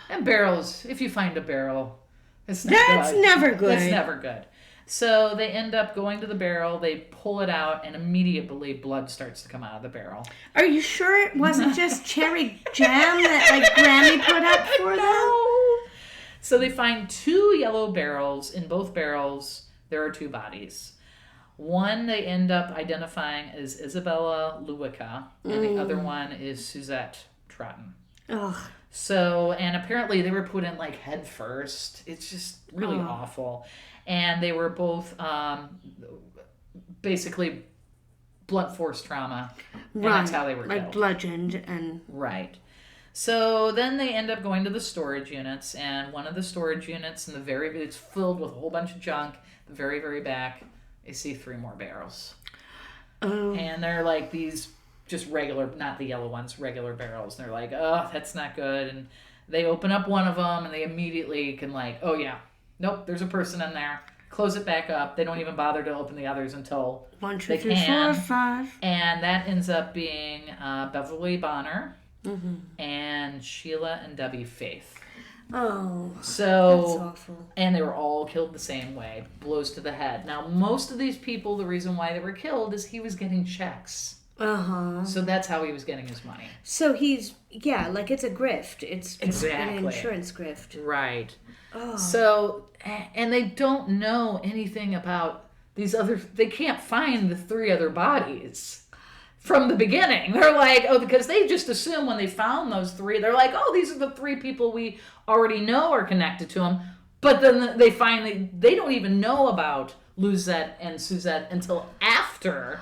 Speaker 2: And barrels, if you find a barrel, that's
Speaker 1: never good.
Speaker 2: That's never good. So they end up going to the barrel, they pull it out, and immediately blood starts to come out of the barrel.
Speaker 1: Are you sure it wasn't just cherry jam that Grammy put up for them?
Speaker 2: So they find 2 yellow barrels. In both barrels, there are 2 bodies. One they end up identifying as Isabella Lewica, and the other one is Suzette Troughton.
Speaker 1: Ugh.
Speaker 2: So, and apparently they were put in head first. It's just really awful. And they were both basically blunt force trauma. And that's how they were killed.
Speaker 1: Bludgeoned and...
Speaker 2: Right. So then they end up going to the storage units, and one of the storage units it's filled with a whole bunch of junk. The very, very back, they see 3 more barrels.
Speaker 1: Oh.
Speaker 2: And they're like these just regular, not the yellow ones, regular barrels. And they're like, oh, that's not good. And they open up one of them, and they immediately can like, oh yeah, nope, there's a person in there. Close it back up. They don't even bother to open the others until
Speaker 1: 1, 2,
Speaker 2: they
Speaker 1: 3,
Speaker 2: can.
Speaker 1: 4, 5.
Speaker 2: And that ends up being Beverly Bonner
Speaker 1: Mm-hmm.
Speaker 2: and Sheila and Debbie Faith.
Speaker 1: Oh,
Speaker 2: so
Speaker 1: that's awful.
Speaker 2: And they were all killed the same way, blows to the head. Now, most of these people, the reason why they were killed is he was getting checks.
Speaker 1: Uh-huh.
Speaker 2: So that's how he was getting his money.
Speaker 1: So he's, like it's a grift. It's just
Speaker 2: Exactly.
Speaker 1: an insurance grift.
Speaker 2: Right.
Speaker 1: Oh.
Speaker 2: So, and they don't know anything about these they can't find the 3 other bodies from the beginning. They're like, oh, because they just assume when they found those 3, they're like, oh, these are the 3 people we already know are connected to him. But then they don't even know about Luzette and Suzette until after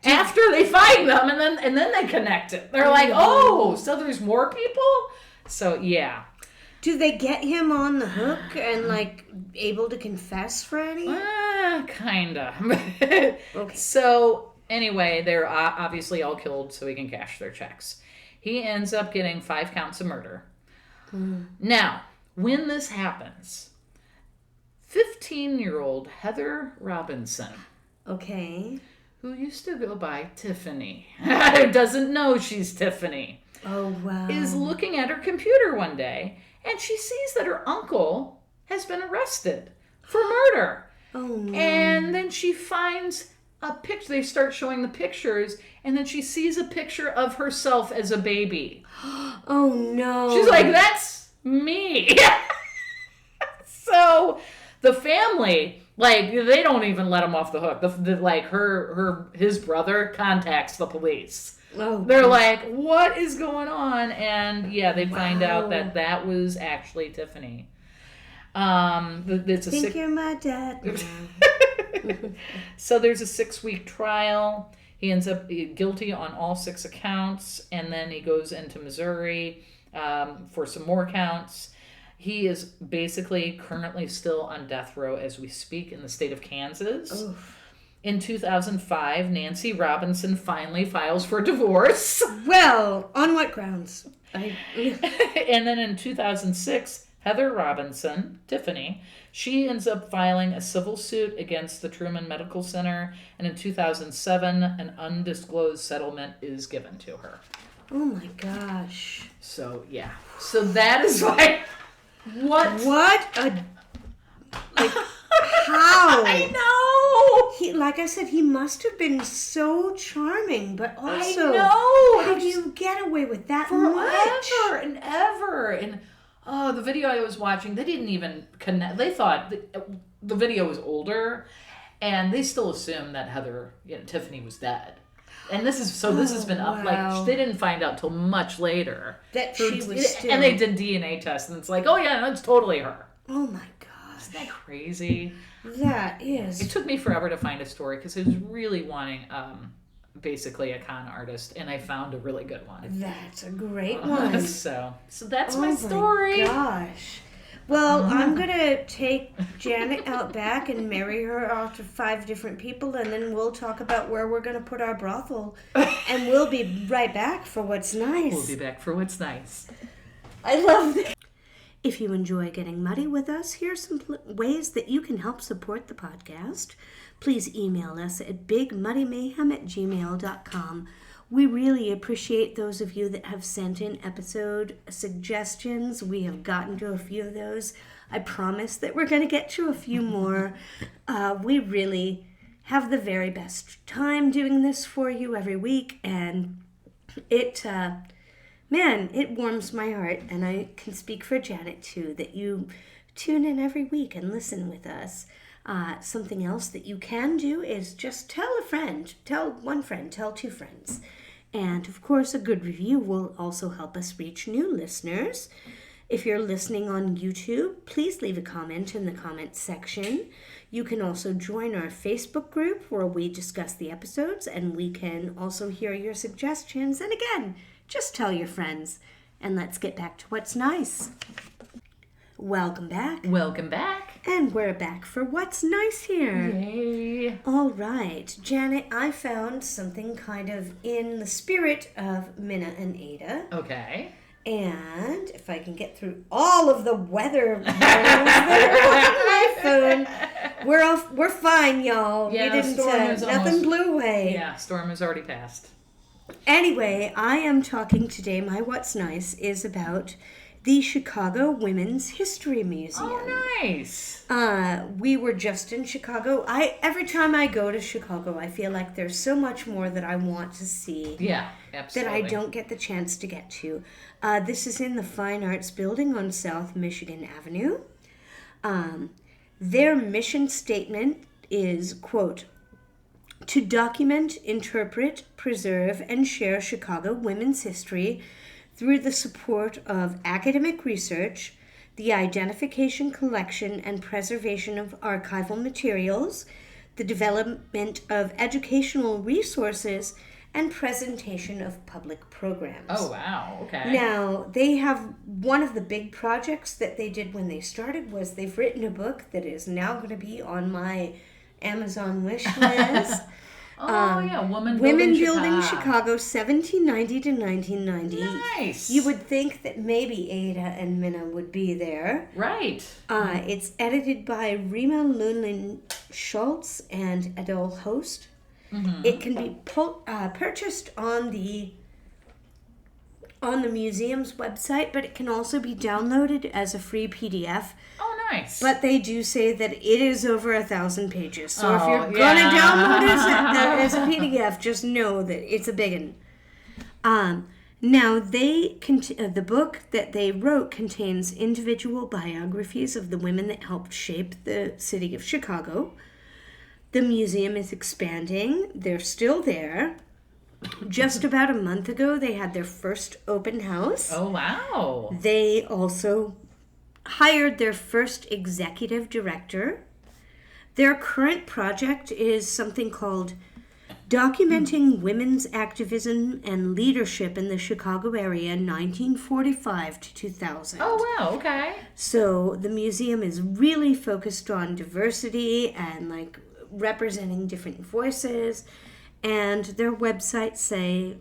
Speaker 2: after they find them, and then they connect it. They're like, oh, so there's more people? So, yeah.
Speaker 1: Do they get him on the hook and, like, able to confess for any?
Speaker 2: Kinda.
Speaker 1: Okay.
Speaker 2: So, anyway, they're obviously all killed so he can cash their checks. He ends up getting 5 counts of murder. Now, when this happens, 15-year-old Heather Robinson,
Speaker 1: Okay.
Speaker 2: who used to go by Tiffany, doesn't know she's Tiffany,
Speaker 1: Oh, wow.
Speaker 2: is looking at her computer one day, and she sees that her uncle has been arrested for murder.
Speaker 1: Oh, no.
Speaker 2: And then she finds a picture. They start showing the pictures, and then she sees a picture of herself as a baby.
Speaker 1: Oh, no.
Speaker 2: She's like, that's me. So the family, like, they don't even let him off the hook. His brother contacts the police.
Speaker 1: Oh,
Speaker 2: They're like, what is going on? And yeah, they find out that was actually Tiffany.
Speaker 1: Think you're my dad.
Speaker 2: So there's a 6-week trial. He ends up guilty on all 6 accounts, and then he goes into Missouri for some more counts. He is basically currently still on death row as we speak in the state of Kansas. Oof. In 2005, Nancy Robinson finally files for divorce.
Speaker 1: Well, on what grounds?
Speaker 2: And then in 2006, Heather Robinson, Tiffany, she ends up filing a civil suit against the Truman Medical Center. And in 2007, an undisclosed settlement is given to her.
Speaker 1: Oh my gosh.
Speaker 2: So, yeah. So that is like, what?
Speaker 1: How?
Speaker 2: I know.
Speaker 1: Like I said, he must have been so charming, but also,
Speaker 2: I know.
Speaker 1: How do you get away with that much?
Speaker 2: Forever and ever. And the video I was watching, they didn't even connect. They thought the video was older, and they still assumed that Tiffany was dead. And this has been up, like, they didn't find out till much later.
Speaker 1: That she was still...
Speaker 2: And they did DNA tests, and it's like, oh yeah, that's totally her.
Speaker 1: Oh my gosh.
Speaker 2: Isn't that crazy?
Speaker 1: That is.
Speaker 2: It took me forever to find a story, because I was really wanting, basically a con artist, and I found a really good one.
Speaker 1: That's a great one.
Speaker 2: So that's my story.
Speaker 1: Oh my gosh. Well, I'm going to take Janet out back and marry her off to 5 different people, and then we'll talk about where we're going to put our brothel. And we'll be right back for What's Nice.
Speaker 2: We'll be back for What's Nice.
Speaker 1: I love this. If you enjoy getting muddy with us, here's some ways that you can help support the podcast. Please email us at bigmuddymayhem@gmail.com. We really appreciate those of you that have sent in episode suggestions. We have gotten to a few of those. I promise that we're going to get to a few more. We really have the very best time doing this for you every week, and it warms my heart, and I can speak for Janet too, that you tune in every week and listen with us. Something else that you can do is just tell a friend, tell one friend, tell 2 friends. And of course, a good review will also help us reach new listeners. If you're listening on YouTube, please leave a comment in the comments section. You can also join our Facebook group where we discuss the episodes, and we can also hear your suggestions. And again, just tell your friends. And let's get back to what's nice. Welcome back.
Speaker 2: Welcome back.
Speaker 1: And we're back for what's nice here.
Speaker 2: Yay.
Speaker 1: All right. Janet, I found something kind of in the spirit of Minna and Ada.
Speaker 2: Okay.
Speaker 1: And if I can get through all of the weather that are on my phone, we're fine, y'all.
Speaker 2: Yeah,
Speaker 1: we didn't,
Speaker 2: storm is
Speaker 1: nothing
Speaker 2: almost,
Speaker 1: blew away.
Speaker 2: Yeah, storm has already passed.
Speaker 1: Anyway, I am talking today, my What's Nice is about the Chicago Women's History Museum.
Speaker 2: Oh, nice.
Speaker 1: We were just in Chicago. Every time I go to Chicago, I feel like there's so much more that I want to see.
Speaker 2: Yeah, absolutely.
Speaker 1: That I don't get the chance to get to. This is in the Fine Arts Building on South Michigan Avenue. Their mission statement is, quote, to document, interpret, preserve, and share Chicago women's history through the support of academic research, the identification, collection, and preservation of archival materials, the development of educational resources, and presentation of public programs.
Speaker 2: Oh, wow. Okay.
Speaker 1: Now, they have one of the big projects that they did when they started was they've written a book that is now going to be on my Amazon wish list.
Speaker 2: Women
Speaker 1: Building Chicago, 1790 to 1990.
Speaker 2: Nice.
Speaker 1: You would think that maybe Ada and Minna would be there.
Speaker 2: Right.
Speaker 1: It's edited by Rima Lunlin Schultz and Adele Host. Mm-hmm. It can be purchased on the museum's website, but it can also be downloaded as a free PDF.
Speaker 2: Oh, nice.
Speaker 1: But they do say that it is over 1,000 pages. So if you're going to download it as a PDF, just know that it's a big one. Now, the book that they wrote contains individual biographies of the women that helped shape the city of Chicago. The museum is expanding. They're still there. Just about a month ago, they had their first open house.
Speaker 2: Oh, wow.
Speaker 1: They also hired their first executive director. Their current project is something called Documenting Women's Activism and Leadership in the Chicago Area 1945 to 2000.
Speaker 2: Oh, wow. Okay.
Speaker 1: So the museum is really focused on diversity and like representing different voices. And their website says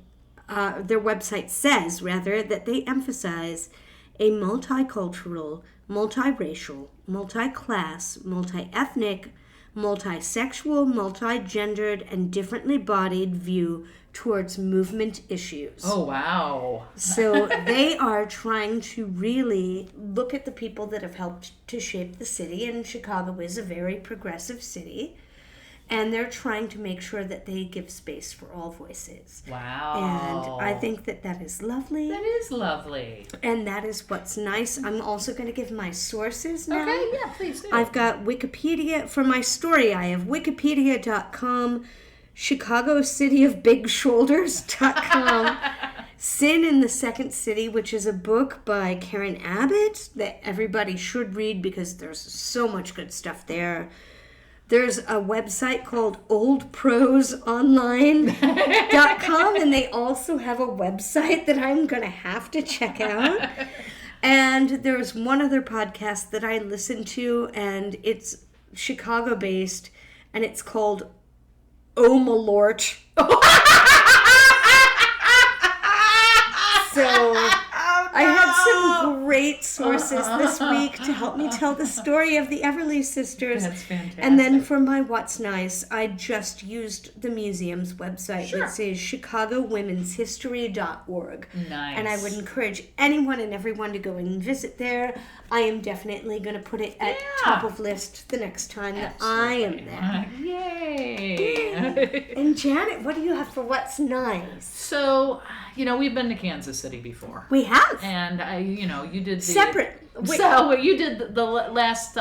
Speaker 1: that they emphasize a multicultural, multiracial, multi-class, multi-ethnic, multi-sexual, multi-gendered, and differently bodied view towards movement issues.
Speaker 2: Oh, wow.
Speaker 1: So they are trying to really look at the people that have helped to shape the city, and Chicago is a very progressive city. And they're trying to make sure that they give space for all voices.
Speaker 2: Wow.
Speaker 1: And I think that is lovely.
Speaker 2: That is lovely.
Speaker 1: And that is what's nice. I'm also going to give my sources now.
Speaker 2: Okay, yeah, please do.
Speaker 1: I've got Wikipedia. For my story, I have Wikipedia.com, ChicagoCityOfBigShoulders.com, Sin in the Second City, which is a book by Karen Abbott that everybody should read because there's so much good stuff there. There's a website called oldprosonline.com, and they also have a website that I'm going to have to check out. And there's one other podcast that I listen to, and it's Chicago-based, and it's called OhMalort. So I had some great sources this week to help me tell the story of the Everliegh sisters.
Speaker 2: That's fantastic.
Speaker 1: And then for my What's Nice, I just used the museum's website
Speaker 2: Sure.
Speaker 1: that says ChicagoWomen'sHistory.org.
Speaker 2: Nice.
Speaker 1: And I would encourage anyone and everyone to go and visit there. I am definitely going to put it at top of list the next time that I am there.
Speaker 2: Yay!
Speaker 1: And Janet, what do you have for What's Nice?
Speaker 2: So, we've been to Kansas City before.
Speaker 1: We have.
Speaker 2: And you did the...
Speaker 1: Separate. Wait.
Speaker 2: So, you did the last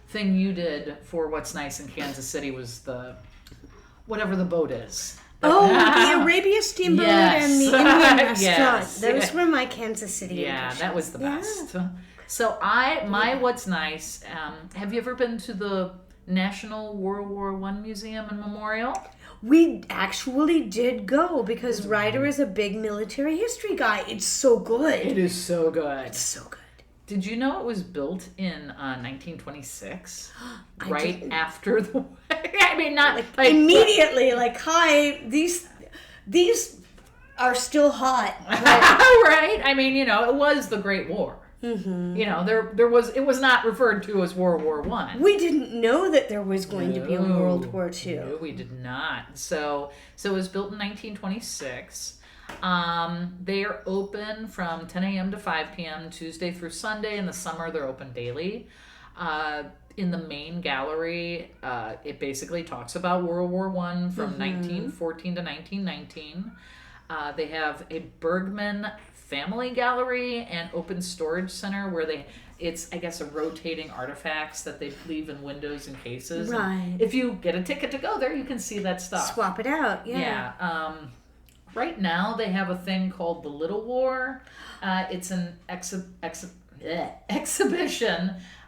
Speaker 2: thing you did for What's Nice in Kansas City was whatever the boat is.
Speaker 1: The Arabia Steamboat and the Indian restaurant.
Speaker 2: Yes.
Speaker 1: Those were my Kansas City impressions.
Speaker 2: That was the best. So my What's Nice, have you ever been to the National World War I Museum and Memorial?
Speaker 1: We actually did go because Ryder is a big military history guy. It's so good.
Speaker 2: It is so good.
Speaker 1: It's so good.
Speaker 2: Did you know it was built in 1926?
Speaker 1: I
Speaker 2: Right
Speaker 1: didn't.
Speaker 2: after the... I mean, not like
Speaker 1: immediately, like, hi, these are still hot.
Speaker 2: right? I mean, it was the Great War.
Speaker 1: Mm-hmm.
Speaker 2: It was not referred to as World War One.
Speaker 1: We didn't know that there was going to be a World War II.
Speaker 2: No, we did not. So it was built in 1926. They are open from 10 a.m. to 5 p.m. Tuesday through Sunday. In the summer, they're open daily. In the main gallery, it basically talks about World War I from 1914 to 1919. They have a Bergman family gallery and open storage center where it's, I guess, a rotating artifacts that they leave in windows and cases.
Speaker 1: Right.
Speaker 2: And if you get a ticket to go there, you can see that stuff.
Speaker 1: Swap it out, yeah.
Speaker 2: Yeah. Right now, they have a thing called The Little War. It's an exhibition.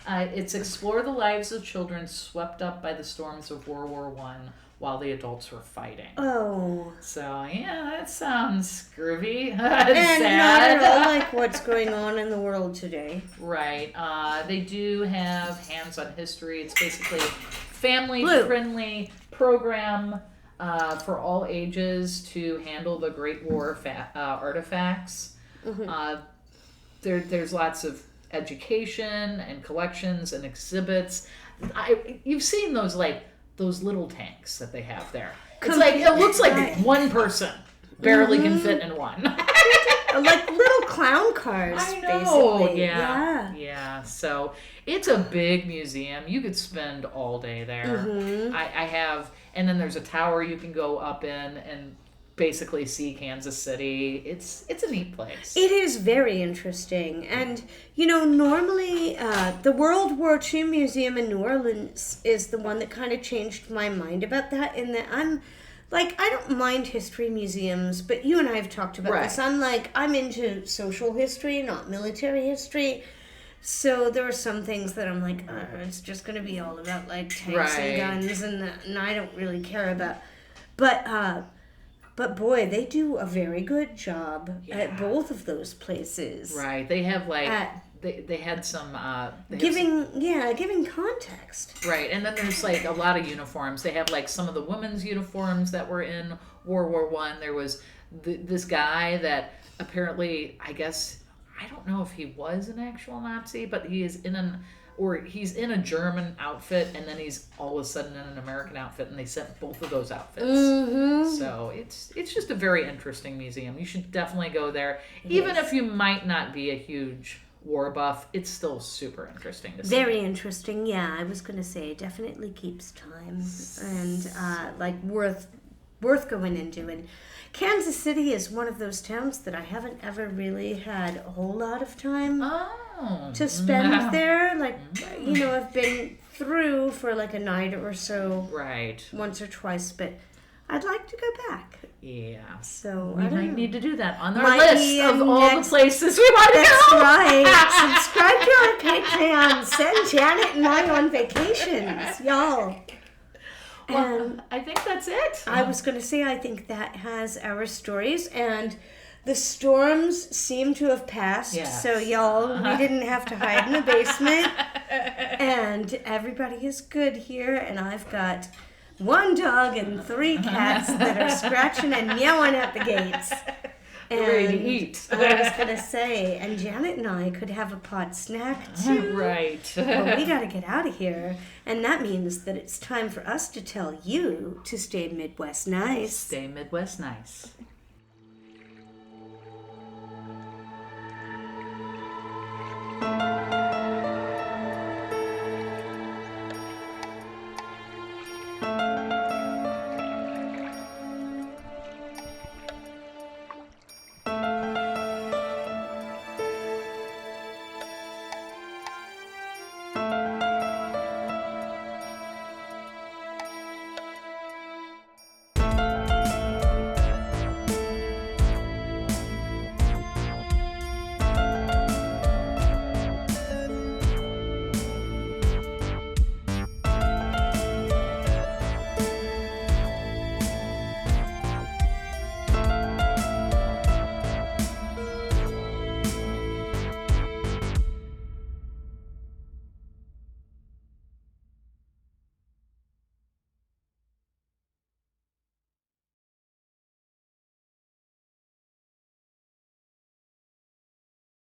Speaker 2: It's explore the lives of children swept up by the storms of World War I while the adults were fighting.
Speaker 1: Oh.
Speaker 2: So, yeah, that sounds groovy.
Speaker 1: And
Speaker 2: sad.
Speaker 1: not at all like what's going on in the world today.
Speaker 2: Right. They do have hands-on history. It's basically family-friendly program for all ages to handle the Great War artifacts. Mm-hmm. There's lots of education and collections and exhibits. You've seen those little tanks that they have there. It's it looks like one person barely can fit in one.
Speaker 1: Like little clown cars,
Speaker 2: I know.
Speaker 1: basically.
Speaker 2: Yeah. So it's a big museum. You could spend all day there.
Speaker 1: Mm-hmm.
Speaker 2: I have, and then there's a tower you can go up in and basically see Kansas City. It's a neat place.
Speaker 1: It is very interesting. And, normally the World War II Museum in New Orleans is the one that kind of changed my mind about that, in that I don't mind history museums, but you and I have talked about this. I'm into social history, not military history. So there are some things that I'm like, it's just going to be all about tanks and guns, and I don't really care about. But boy, they do a very good job at both of those places.
Speaker 2: Right. They have they had some
Speaker 1: giving context.
Speaker 2: Right. And then there's a lot of uniforms. They have some of the women's uniforms that were in World War I. There was this guy that apparently, I guess, I don't know if he was an actual Nazi, but he is he's in a German outfit, and then he's all of a sudden in an American outfit, and they sent both of those outfits. Mm-hmm. So it's just a very interesting museum. You should definitely go there. Even if you might not be a huge war buff, it's still super interesting to see.
Speaker 1: Very interesting, yeah. I was going to say, definitely keeps time, and worth going into. And Kansas City is one of those towns that I haven't ever really had a whole lot of time to spend there. I've been through for a night or so,
Speaker 2: right,
Speaker 1: once or twice, but I'd like to go back.
Speaker 2: Yeah.
Speaker 1: So
Speaker 2: we might need to do that on our list of all the places we want to go.
Speaker 1: That's right. Subscribe to our Patreon. Send Janet and I on vacations, y'all.
Speaker 2: Well, I think that's it.
Speaker 1: I was going to say, I think that has our stories, and the storms seem to have passed. Yes. So, y'all, we didn't have to hide in the basement, and everybody is good here, and I've got 1 dog and 3 cats that are scratching and meowing at the gates. And
Speaker 2: ready to eat.
Speaker 1: I was going to say, and Janet and I could have a pot snack too.
Speaker 2: Right.
Speaker 1: But we got to get out of here. And that means that it's time for us to tell you to stay Midwest nice.
Speaker 2: Stay Midwest nice.